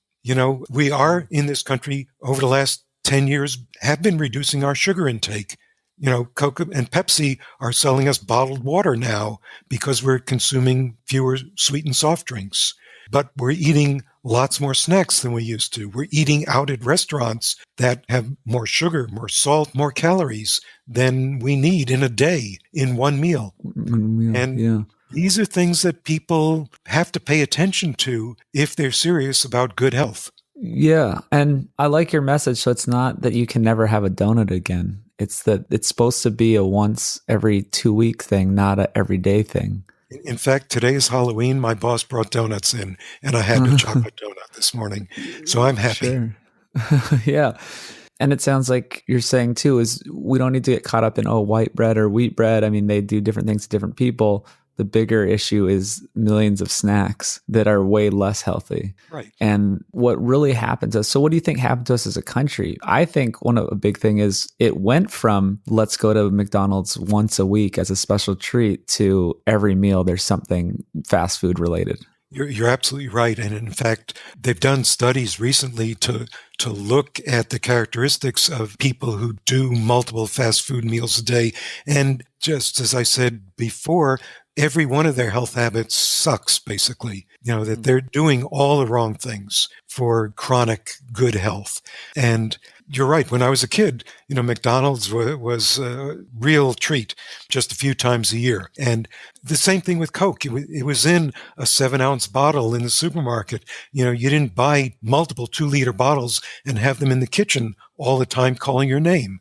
We are in this country over the last 10 years have been reducing our sugar intake. Coke and Pepsi are selling us bottled water now because we're consuming fewer sweetened soft drinks. But we're eating lots more snacks than we used to. We're eating out at restaurants that have more sugar, more salt, more calories than we need in a day in one meal. And These are things that people have to pay attention to if they're serious about good health. Yeah. And I like your message. So it's not that you can never have a donut again. It's that it's supposed to be a once every 2 week thing, not a everyday thing. In fact, today is Halloween. My boss brought donuts in, and I had a chocolate donut this morning. So I'm happy. Sure. Yeah. And it sounds like you're saying too, is we don't need to get caught up in, white bread or wheat bread. I mean, they do different things to different people. The bigger issue is millions of snacks that are way less healthy. Right. And what really happened to us. So what do you think happened to us as a country? I think a big thing is it went from let's go to McDonald's once a week as a special treat to every meal there's something fast food related. You're absolutely right. And in fact, they've done studies recently to look at the characteristics of people who do multiple fast food meals a day. And just as I said before, every one of their health habits sucks, basically. That they're doing all the wrong things for chronic good health. And you're right. When I was a kid, McDonald's was a real treat just a few times a year. And the same thing with Coke. It was in a 7-ounce bottle in the supermarket. You didn't buy multiple 2-liter bottles and have them in the kitchen all the time calling your name.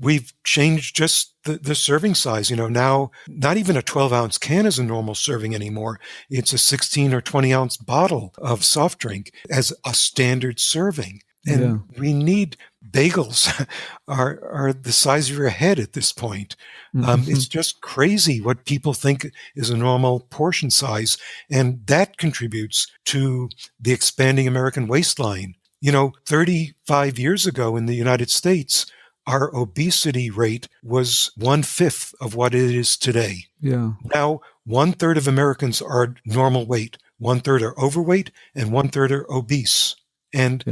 We've changed just the serving size. Now not even a 12-ounce can is a normal serving anymore. It's a 16 or 20-ounce bottle of soft drink as a standard serving. And we need bagels are the size of your head at this point. It's just crazy what people think is a normal portion size. And that contributes to the expanding American waistline. 35 years ago in the United States, our obesity rate was 1/5 of what it is today. Yeah. Now, 1/3 of Americans are normal weight, 1/3 are overweight, and 1/3 are obese. And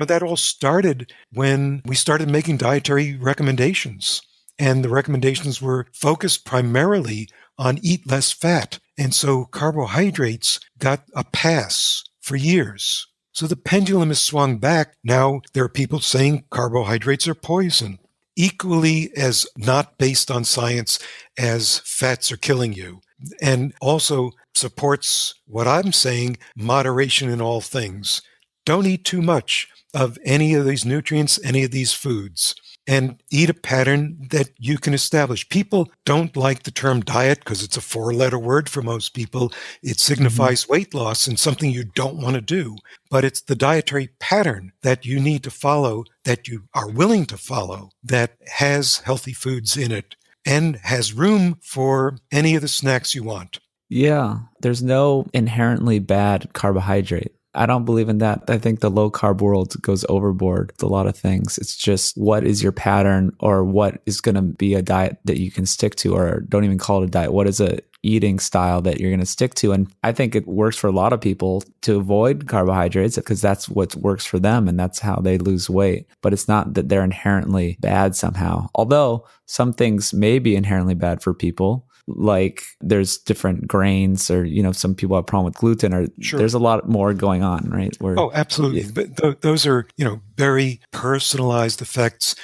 that all started when we started making dietary recommendations. And the recommendations were focused primarily on eat less fat. And so carbohydrates got a pass for years. So the pendulum has swung back. Now there are people saying carbohydrates are poison, equally as not based on science as fats are killing you. And also supports what I'm saying, moderation in all things. Don't eat too much of any of these nutrients, any of these foods, and eat a pattern that you can establish. People don't like the term diet because it's a 4-letter word for most people. It signifies weight loss and something you don't want to do. But it's the dietary pattern that you need to follow, that you are willing to follow, that has healthy foods in it and has room for any of the snacks you want. Yeah, there's no inherently bad carbohydrate. I don't believe in that. I think the low carb world goes overboard with a lot of things. It's just what is your pattern, or what is going to be a diet that you can stick to, or don't even call it a diet. What is a eating style that you're going to stick to? And I think it works for a lot of people to avoid carbohydrates because that's what works for them and that's how they lose weight. But it's not that they're inherently bad somehow. Although some things may be inherently bad for people. Like there's different grains, or some people have a problem with gluten, or there's a lot more going on, right? Absolutely. But those are very personalized effects.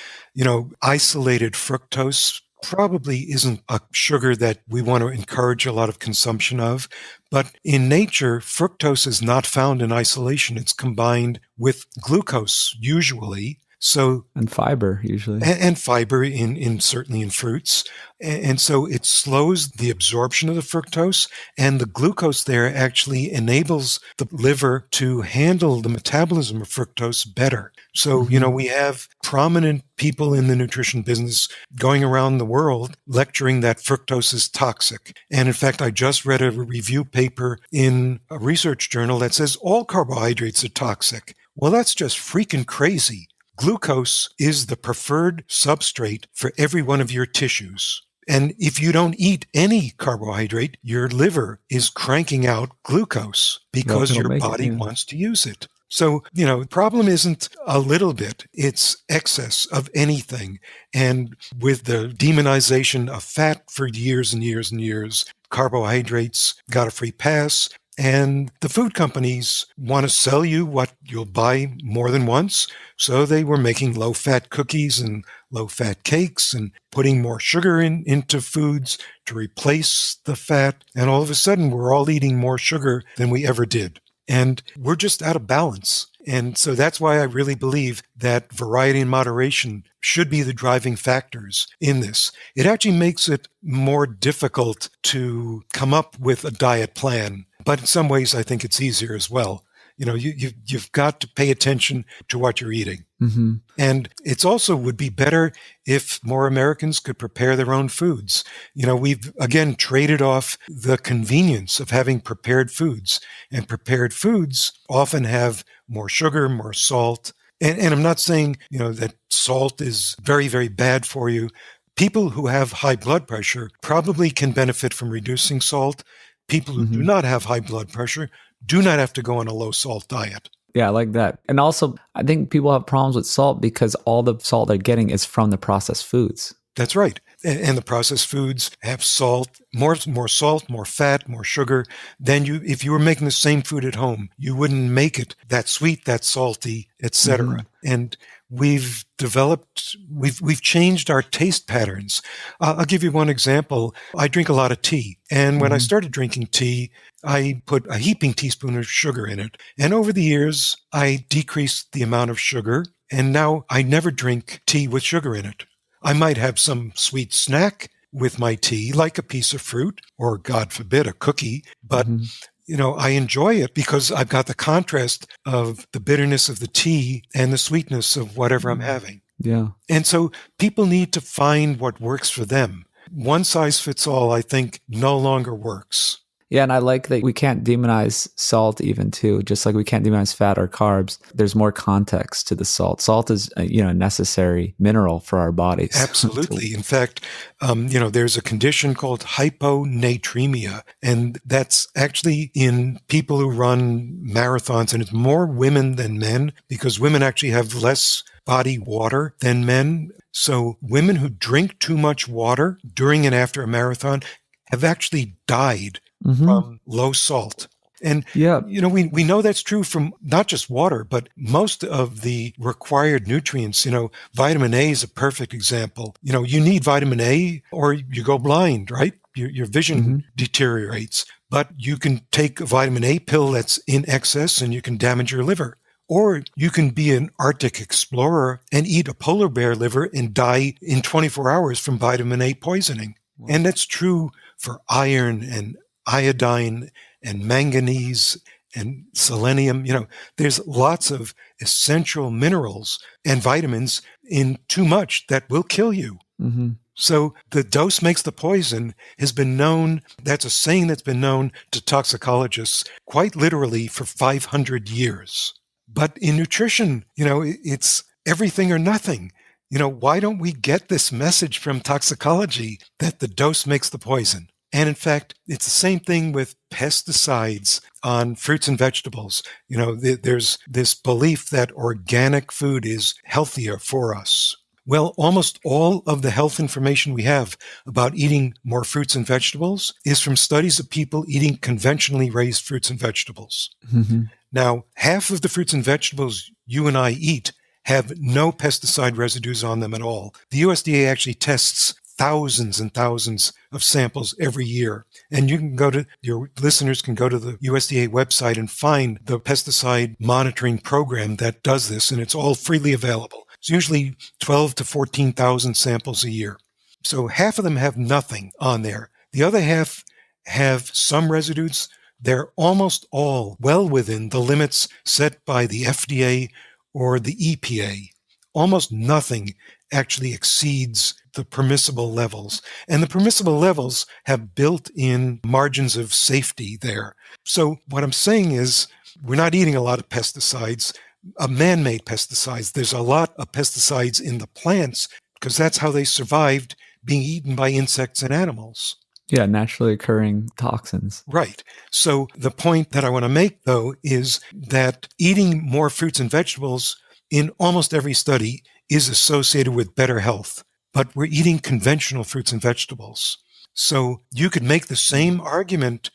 Isolated fructose probably isn't a sugar that we want to encourage a lot of consumption of. But in nature, fructose is not found in isolation. It's combined with glucose usually. And fiber usually. And fiber in certainly in fruits. And so it slows the absorption of the fructose, and the glucose there actually enables the liver to handle the metabolism of fructose better. So, we have prominent people in the nutrition business going around the world lecturing that fructose is toxic. And in fact, I just read a review paper in a research journal that says all carbohydrates are toxic. Well, that's just freaking crazy. Glucose is the preferred substrate for every one of your tissues. And if you don't eat any carbohydrate, your liver is cranking out glucose because your body wants to use it. So, the problem isn't a little bit, it's excess of anything. And with the demonization of fat for years and years and years, carbohydrates got a free pass. And the food companies want to sell you what you'll buy more than once. So they were making low-fat cookies and low-fat cakes and putting more sugar into foods to replace the fat. And all of a sudden, we're all eating more sugar than we ever did. And we're just out of balance. And so that's why I really believe that variety and moderation should be the driving factors in this. It actually makes it more difficult to come up with a diet plan, but in some ways I think it's easier as well. You've got to pay attention to what you're eating. Mm-hmm. And it's also would be better if more Americans could prepare their own foods. We've, again, traded off the convenience of having prepared foods. And prepared foods often have more sugar, more salt. And I'm not saying, that salt is very, very bad for you. People who have high blood pressure probably can benefit from reducing salt. People who do not have high blood pressure do not have to go on a low salt diet. Yeah, I like that. And also, I think people have problems with salt because all the salt they're getting is from the processed foods. That's right. And the processed foods have salt, more salt, more fat, more sugar than if you were making the same food at home. You wouldn't make it that sweet, that salty, etc. And we've changed our taste patterns. I'll give you one example. I drink a lot of tea. And when I started drinking tea, I put a heaping teaspoon of sugar in it. And over the years, I decreased the amount of sugar. And now I never drink tea with sugar in it. I might have some sweet snack with my tea, like a piece of fruit or, God forbid, a cookie. But, I enjoy it because I've got the contrast of the bitterness of the tea and the sweetness of whatever I'm having. Yeah. And so people need to find what works for them. One size fits all, I think, no longer works. Yeah, and I like that we can't demonize salt even too, just like we can't demonize fat or carbs. There's more context to the salt. Salt is, a necessary mineral for our bodies. Absolutely. In fact, there's a condition called hyponatremia, and that's actually in people who run marathons, and it's more women than men because women actually have less body water than men. So women who drink too much water during and after a marathon have actually died from low salt. And, we know that's true from not just water, but most of the required nutrients. Vitamin A is a perfect example. You need vitamin A or you go blind, right? Your vision deteriorates. But you can take a vitamin A pill that's in excess and you can damage your liver. Or you can be an Arctic explorer and eat a polar bear liver and die in 24 hours from vitamin A poisoning. Wow. And that's true for iron and iodine and manganese and selenium. There's lots of essential minerals and vitamins in too much that will kill you. So the dose makes the poison has been known. That's a saying that's been known to toxicologists quite literally for 500 years. But in nutrition, it's everything or nothing. Why don't we get this message from toxicology that the dose makes the poison? And in fact, it's the same thing with pesticides on fruits and vegetables. There's this belief that organic food is healthier for us. Well, almost all of the health information we have about eating more fruits and vegetables is from studies of people eating conventionally raised fruits and vegetables. Now, half of the fruits and vegetables you and I eat have no pesticide residues on them at all. The USDA actually tests thousands and thousands of samples every year. And your listeners can go to the USDA website and find the pesticide monitoring program that does this, and it's all freely available. It's usually 12 to 14,000 samples a year. So half of them have nothing on there. The other half have some residues. They're almost all well within the limits set by the FDA or the EPA. Almost nothing actually exceeds the permissible levels. And the permissible levels have built-in margins of safety there. So what I'm saying is we're not eating a lot of pesticides, man-made pesticides. There's a lot of pesticides in the plants because that's how they survived being eaten by insects and animals. Yeah, naturally occurring toxins. Right. So the point that I want to make, though, is that eating more fruits and vegetables in almost every study is associated with better health. But we're eating conventional fruits and vegetables. So you could make the same argument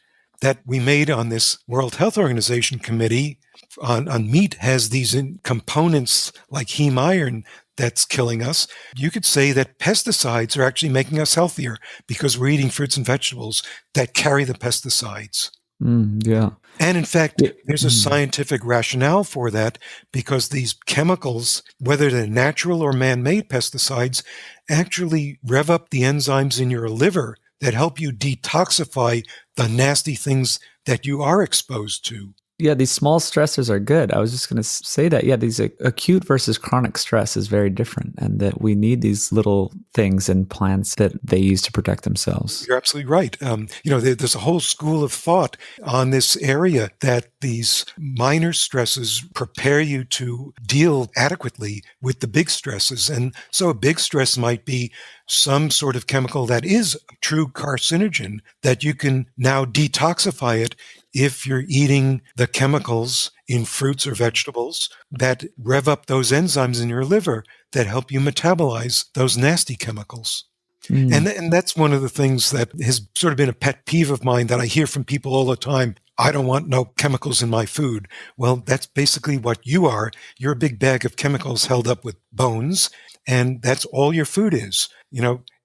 that we made on this World Health Organization committee on meat has these components like heme iron that's killing us. You could say that pesticides are actually making us healthier because we're eating fruits and vegetables that carry the pesticides. Yeah. And in fact, there's a Mm. scientific rationale for that because these chemicals, whether they're natural or man-made pesticides, actually rev up the enzymes in your liver that help you detoxify the nasty things that you are exposed to. Yeah, these small stressors are good. I was just going to say that. Yeah, these acute versus chronic stress is very different, and that we need these little things in plants that they use to protect themselves. You're absolutely right. There's a whole school of thought on this area that these minor stresses prepare you to deal adequately with the big stresses. And so a big stress might be some sort of chemical that is a true carcinogen that you can now detoxify it if you're eating the chemicals in fruits or vegetables that rev up those enzymes in your liver that help you metabolize those nasty chemicals. And that's one of the things that has sort of been a pet peeve of mine that I hear from people all the time. I don't want no chemicals in my food. Well, that's basically what you are. You're a big bag of chemicals held up with bones, and that's all your food is.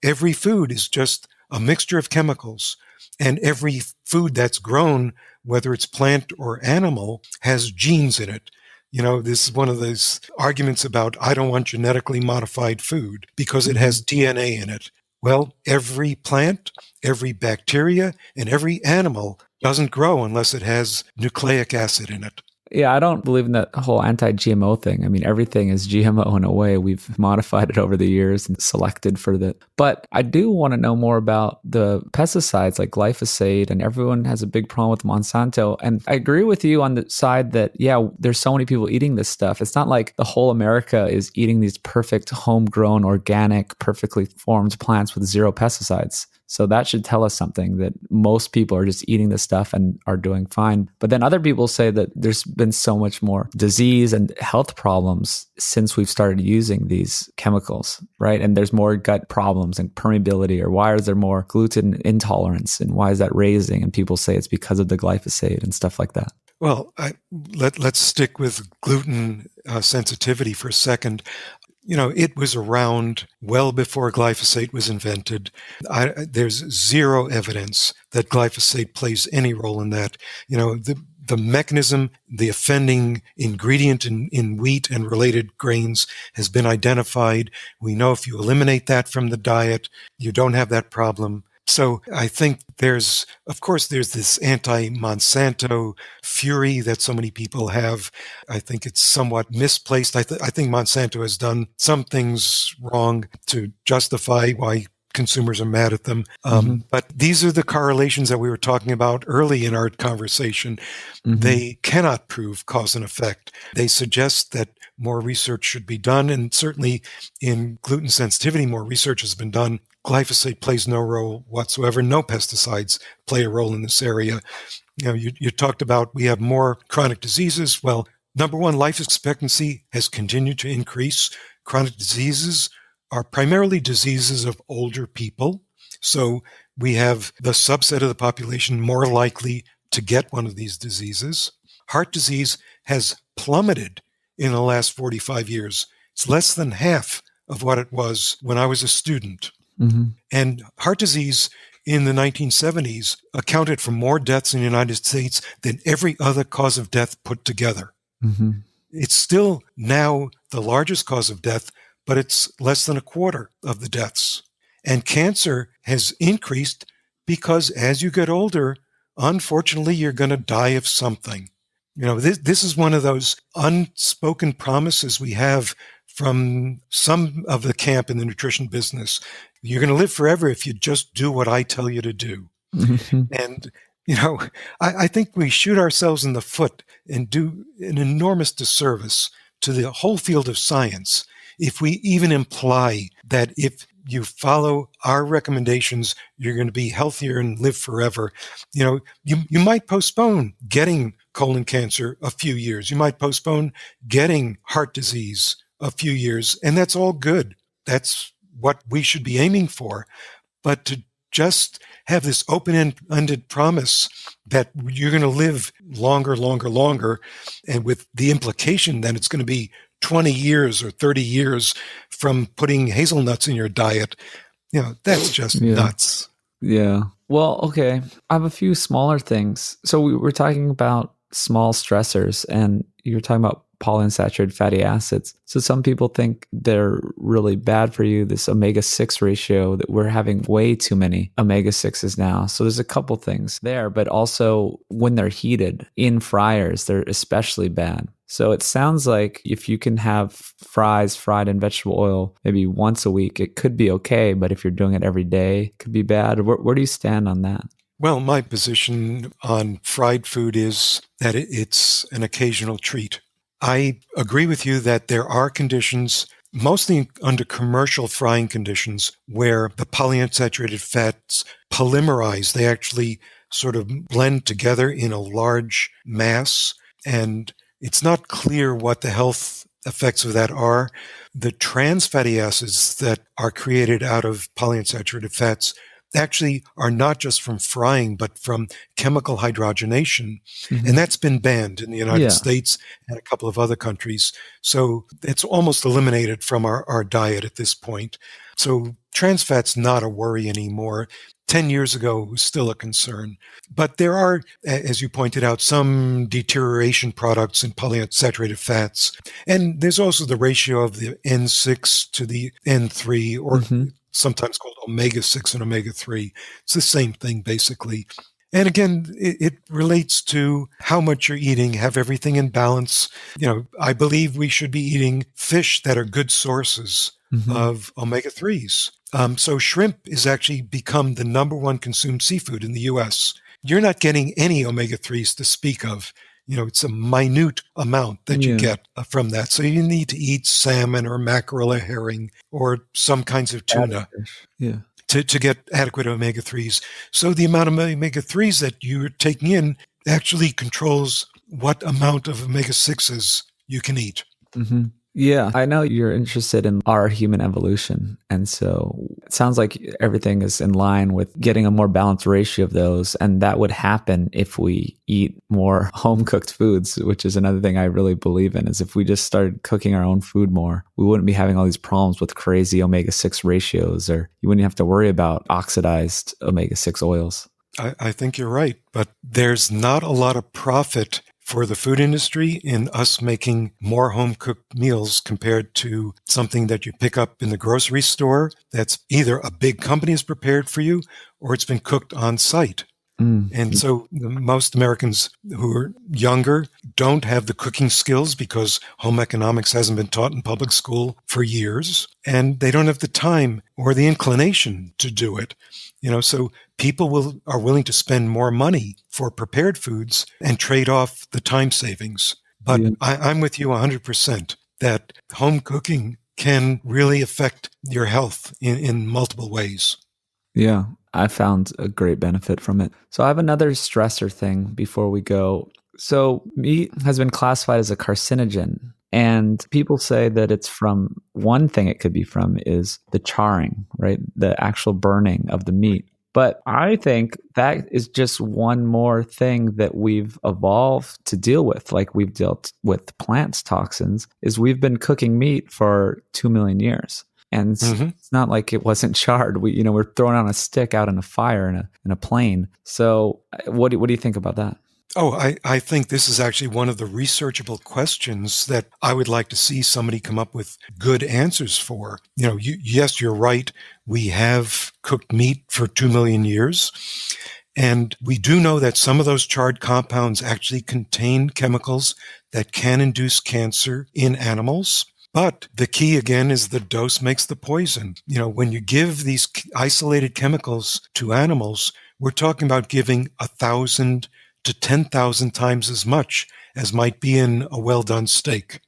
Every food is just a mixture of chemicals, and every food that's grown, whether it's plant or animal, has genes in it. This is one of those arguments about I don't want genetically modified food because it has DNA in it. Well, every plant, every bacteria, and every animal doesn't grow unless it has nucleic acid in it. Yeah, I don't believe in that whole anti-GMO thing. I mean, everything is GMO in a way. We've modified it over the years and selected for that. But I do want to know more about the pesticides like glyphosate, and everyone has a big problem with Monsanto. And I agree with you on the side that, yeah, there's so many people eating this stuff. It's not like the whole America is eating these perfect, homegrown, organic, perfectly formed plants with zero pesticides. So that should tell us something, that most people are just eating this stuff and are doing fine. But then other people say that there's been so much more disease and health problems since we've started using these chemicals, right? And there's more gut problems and permeability, or why is there more gluten intolerance, and why is that raising? And people say it's because of the glyphosate and stuff like that. Well, let's stick with gluten sensitivity for a second. It was around well before glyphosate was invented. There's zero evidence that glyphosate plays any role in that. The mechanism, the offending ingredient in wheat and related grains has been identified. We know if you eliminate that from the diet, you don't have that problem. So I think there's this anti-Monsanto fury that so many people have. I think it's somewhat misplaced. I think Monsanto has done some things wrong to justify why consumers are mad at them. But these are the correlations that we were talking about early in our conversation. They cannot prove cause and effect. They suggest that more research should be done, and certainly in gluten sensitivity, more research has been done. Glyphosate plays no role whatsoever. No pesticides play a role in this area. You talked about we have more chronic diseases. Well, number one, life expectancy has continued to increase. Chronic diseases are primarily diseases of older people. So we have the subset of the population more likely to get one of these diseases. Heart disease has plummeted in the last 45 years. It's less than half of what it was when I was a student. And heart disease in the 1970s accounted for more deaths in the United States than every other cause of death put together. It's still now the largest cause of death, but it's less than a quarter of the deaths. And cancer has increased because as you get older, unfortunately, you're going to die of something. This is one of those unspoken promises we have from some of the camp in the nutrition business. You're going to live forever if you just do what I tell you to do. And, I think we shoot ourselves in the foot and do an enormous disservice to the whole field of science if we even imply that if you follow our recommendations, you're going to be healthier and live forever. You might postpone getting colon cancer a few years. You might postpone getting heart disease a few years, and that's all good. That's what we should be aiming for. But to just have this open-ended promise that you're going to live longer, and with the implication that it's going to be 20 years or 30 years from putting hazelnuts in your diet, that's just nuts. Yeah. Well, okay. I have a few smaller things. So we were talking about small stressors, and you're talking about polyunsaturated fatty acids. So some people think they're really bad for you, this omega-6 ratio, that we're having way too many omega-6s now. So there's a couple things there, but also when they're heated in fryers, they're especially bad. So it sounds like if you can have fries fried in vegetable oil maybe once a week, it could be okay. But if you're doing it every day, it could be bad. Where do you stand on that? Well, my position on fried food is that it's an occasional treat. I agree with you that there are conditions, mostly under commercial frying conditions, where the polyunsaturated fats polymerize. They actually sort of blend together in a large mass, and it's not clear what the health effects of that are. The trans fatty acids that are created out of polyunsaturated fats actually are not just from frying, but from chemical hydrogenation. Mm-hmm. And that's been banned in the United States and a couple of other countries. So it's almost eliminated from our diet at this point. So trans fat's not a worry anymore. 10 years ago, it was still a concern. But there are, as you pointed out, some deterioration products in polyunsaturated fats. And there's also the ratio of the N6 to the N3, or sometimes called omega-6 and omega-3. It's the same thing, basically. And again, it relates to how much you're eating, have everything in balance. I believe we should be eating fish that are good sources of omega-3s. So shrimp has actually become the number one consumed seafood in the U.S. You're not getting any omega-3s to speak of. It's a minute amount that you get from that. So you need to eat salmon or mackerel or herring or some kinds of tuna to get adequate omega-3s. So the amount of omega-3s that you're taking in actually controls what amount of omega-6s you can eat. Mm-hmm. Yeah, I know you're interested in our human evolution. And so it sounds like everything is in line with getting a more balanced ratio of those. And that would happen if we eat more home-cooked foods, which is another thing I really believe in, is if we just started cooking our own food more, we wouldn't be having all these problems with crazy omega-6 ratios, or you wouldn't have to worry about oxidized omega-6 oils. I think you're right, but there's not a lot of profit for the food industry in us making more home-cooked meals compared to something that you pick up in the grocery store that's either a big company has prepared for you or it's been cooked on site. And so most Americans who are younger don't have the cooking skills because home economics hasn't been taught in public school for years, and they don't have the time or the inclination to do it. So people are willing to spend more money for prepared foods and trade off the time savings. But I'm with you 100% that home cooking can really affect your health in multiple ways. Yeah, I found a great benefit from it. So I have another stressor thing before we go. So meat has been classified as a carcinogen, and people say that it's from, one thing it could be from is the charring, right? The actual burning of the meat. But I think that is just one more thing that we've evolved to deal with, like we've dealt with plants toxins, is we've been cooking meat for 2 million years. And it's not like it wasn't charred. We're throwing on a stick out in a fire in a plane. So what do you think about that? Oh, I think this is actually one of the researchable questions that I would like to see somebody come up with good answers for. Yes, you're right. We have cooked meat for 2 million years. And we do know that some of those charred compounds actually contain chemicals that can induce cancer in animals. But the key, again, is the dose makes the poison. When you give these isolated chemicals to animals, we're talking about giving 1,000 to 10,000 times as much as might be in a well-done steak.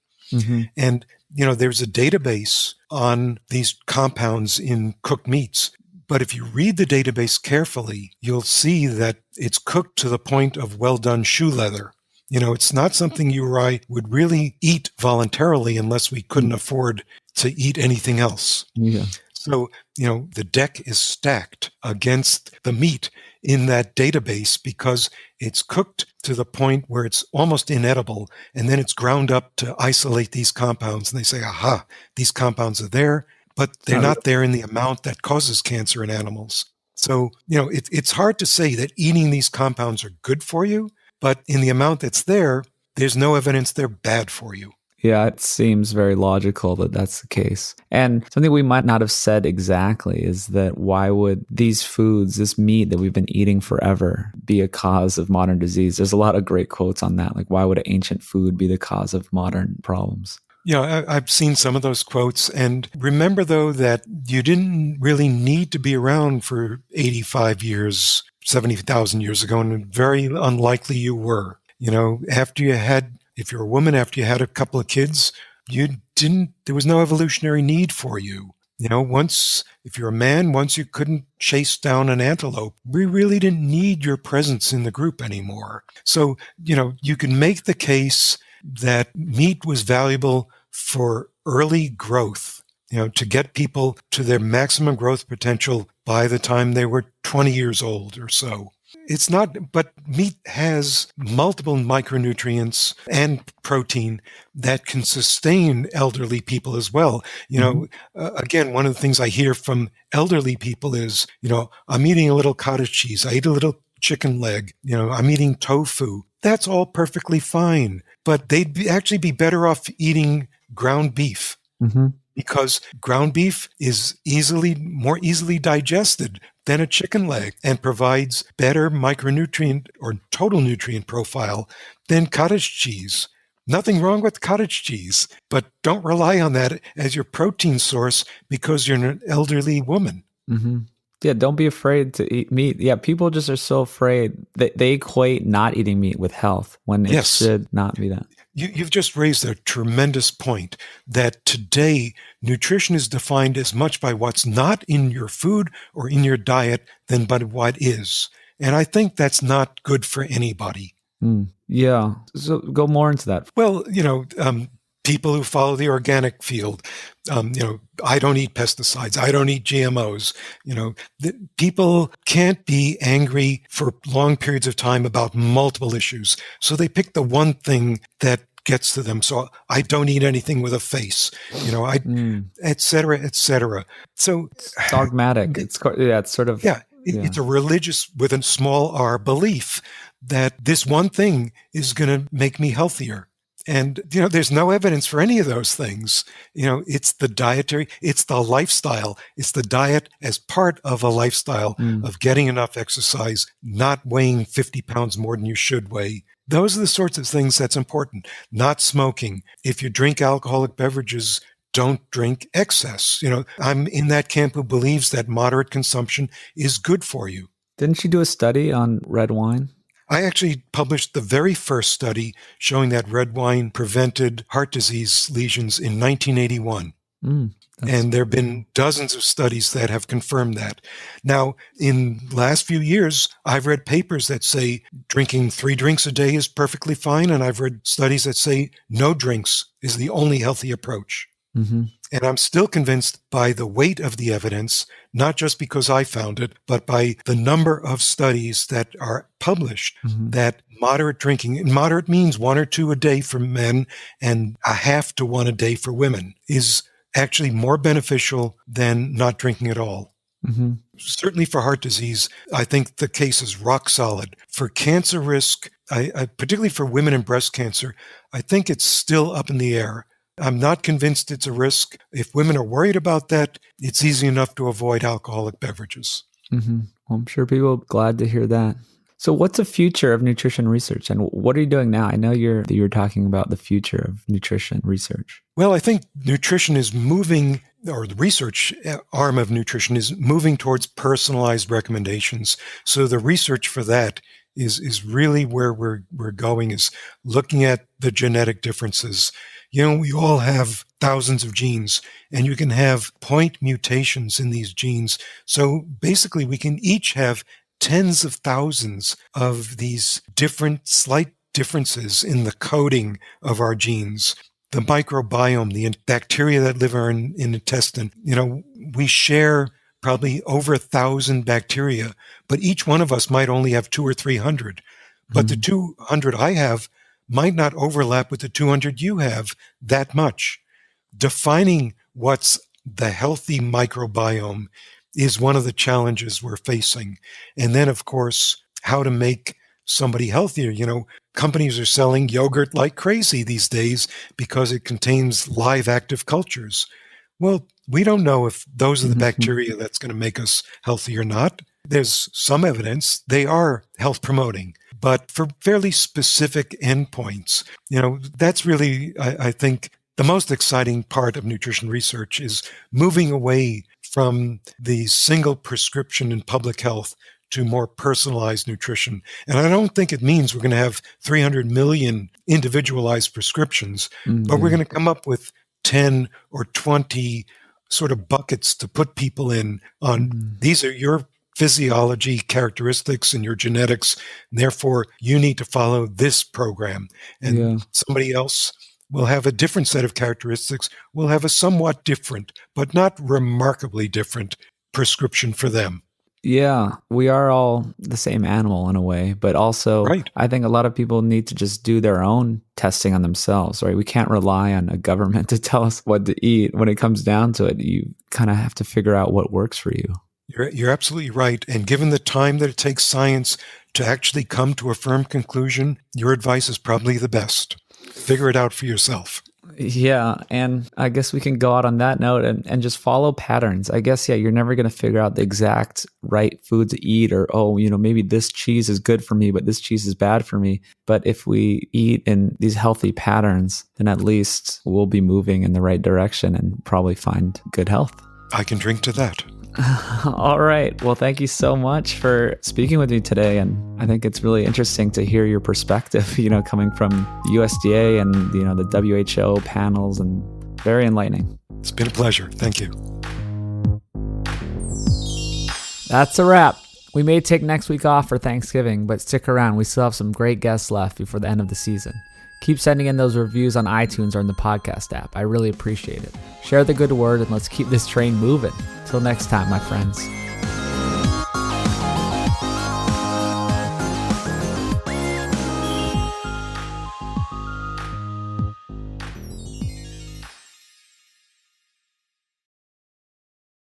And, there's a database on these compounds in cooked meats. But if you read the database carefully, you'll see that it's cooked to the point of well-done shoe leather. It's not something you or I would really eat voluntarily unless we couldn't afford to eat anything else. Yeah. So, the deck is stacked against the meat in that database because it's cooked to the point where it's almost inedible, and then it's ground up to isolate these compounds. And they say, aha, these compounds are there, but they're not there in the amount that causes cancer in animals. So, it's hard to say that eating these compounds are good for you, but in the amount that's there, there's no evidence they're bad for you. Yeah, it seems very logical that that's the case. And something we might not have said exactly is that why would these foods, this meat that we've been eating forever, be a cause of modern disease? There's a lot of great quotes on that. Like, why would an ancient food be the cause of modern problems? I've seen some of those quotes. And remember, though, that you didn't really need to be around for 85 years, 70,000 years ago, and very unlikely you were. If you're a woman, after you had a couple of kids, there was no evolutionary need for you. If you're a man, once you couldn't chase down an antelope, we really didn't need your presence in the group anymore. So, you can make the case that meat was valuable for early growth, to get people to their maximum growth potential by the time they were 20 years old or so. It's not, but meat has multiple micronutrients and protein that can sustain elderly people as well. Again, one of the things I hear from elderly people is, I'm eating a little cottage cheese. I eat a little chicken leg. I'm eating tofu. That's all perfectly fine. But they'd actually be better off eating ground beef. Mm-hmm. Because ground beef is more easily digested than a chicken leg and provides better micronutrient or total nutrient profile than cottage cheese. Nothing wrong with cottage cheese, but don't rely on that as your protein source because you're an elderly woman. Mm-hmm. Yeah, don't be afraid to eat meat. Yeah, people just are so afraid that they equate not eating meat with health when it should not be that. You've just raised a tremendous point that today nutrition is defined as much by what's not in your food or in your diet than by what is. And I think that's not good for anybody. Yeah. So go more into that. Well, people who follow the organic field, I don't eat pesticides. I don't eat GMOs. People can't be angry for long periods of time about multiple issues. So they pick the one thing that gets to them. So I don't eat anything with a face, et cetera, et cetera. So it's dogmatic. It's sort of. It's a religious with a small r belief that this one thing is going to make me healthier. And, there's no evidence for any of those things. It's the dietary, it's the lifestyle, it's the diet as part of a lifestyle of getting enough exercise, not weighing 50 pounds more than you should weigh. Those are the sorts of things that's important. Not smoking. If you drink alcoholic beverages, don't drink excess. I'm in that camp who believes that moderate consumption is good for you. Didn't you do a study on red wine? I actually published the very first study showing that red wine prevented heart disease lesions in 1981. And there have been dozens of studies that have confirmed that. Now, in the last few years, I've read papers that say drinking 3 drinks a day is perfectly fine. And I've read studies that say no drinks is the only healthy approach. Mm-hmm. And I'm still convinced by the weight of the evidence, not just because I found it, but by the number of studies that are published that moderate drinking, and moderate means 1 or 2 a day for men and a half to 1 a day for women, is actually more beneficial than not drinking at all. Mm-hmm. Certainly for heart disease, I think the case is rock solid. For cancer risk, I particularly for women and breast cancer, I think it's still up in the air. I'm not convinced it's a risk. If women are worried about that, it's easy enough to avoid alcoholic beverages. Mm-hmm. Well, I'm sure people are glad to hear that. So what's the future of nutrition research, and what are you doing now? I know you're talking about the future of nutrition research. Well, I think nutrition is moving, or the research arm of nutrition is moving towards personalized recommendations. So the research for that is really where we're going, is looking at the genetic differences. We all have thousands of genes, and you can have point mutations in these genes. So basically, we can each have tens of thousands of these different slight differences in the coding of our genes. The microbiome, the bacteria that live in intestine, we share probably over 1,000 bacteria, but each one of us might only have 200 or 300. But the 200 I have might not overlap with the 200 you have that much. Defining what's the healthy microbiome is one of the challenges we're facing. And then, of course, how to make somebody healthier. Companies are selling yogurt like crazy these days because it contains live active cultures. Well, we don't know if those are the bacteria that's going to make us healthy or not. There's some evidence they are health promoting, but for fairly specific endpoints. That's really, I think, the most exciting part of nutrition research is moving away from the single prescription in public health to more personalized nutrition. And I don't think it means we're going to have 300 million individualized prescriptions, but we're going to come up with 10 or 20 sort of buckets to put people in on these are your physiology characteristics and your genetics, and therefore you need to follow this program. And somebody else will have a different set of characteristics, will have a somewhat different, but not remarkably different prescription for them. Yeah, we are all the same animal in a way, but also I think a lot of people need to just do their own testing on themselves, right? We can't rely on a government to tell us what to eat. When it comes down to it, you kind of have to figure out what works for you. You're absolutely right. And given the time that it takes science to actually come to a firm conclusion, your advice is probably the best. Figure it out for yourself. Yeah. And I guess we can go out on that note and just follow patterns. I guess, you're never going to figure out the exact right food to eat or, maybe this cheese is good for me, but this cheese is bad for me. But if we eat in these healthy patterns, then at least we'll be moving in the right direction and probably find good health. I can drink to that. All right. Well, thank you so much for speaking with me today. And I think it's really interesting to hear your perspective, coming from the USDA and, the WHO panels, and very enlightening. It's been a pleasure. Thank you. That's a wrap. We may take next week off for Thanksgiving, but stick around. We still have some great guests left before the end of the season. Keep sending in those reviews on iTunes or in the podcast app. I really appreciate it. Share the good word and let's keep this train moving. Till next time, my friends.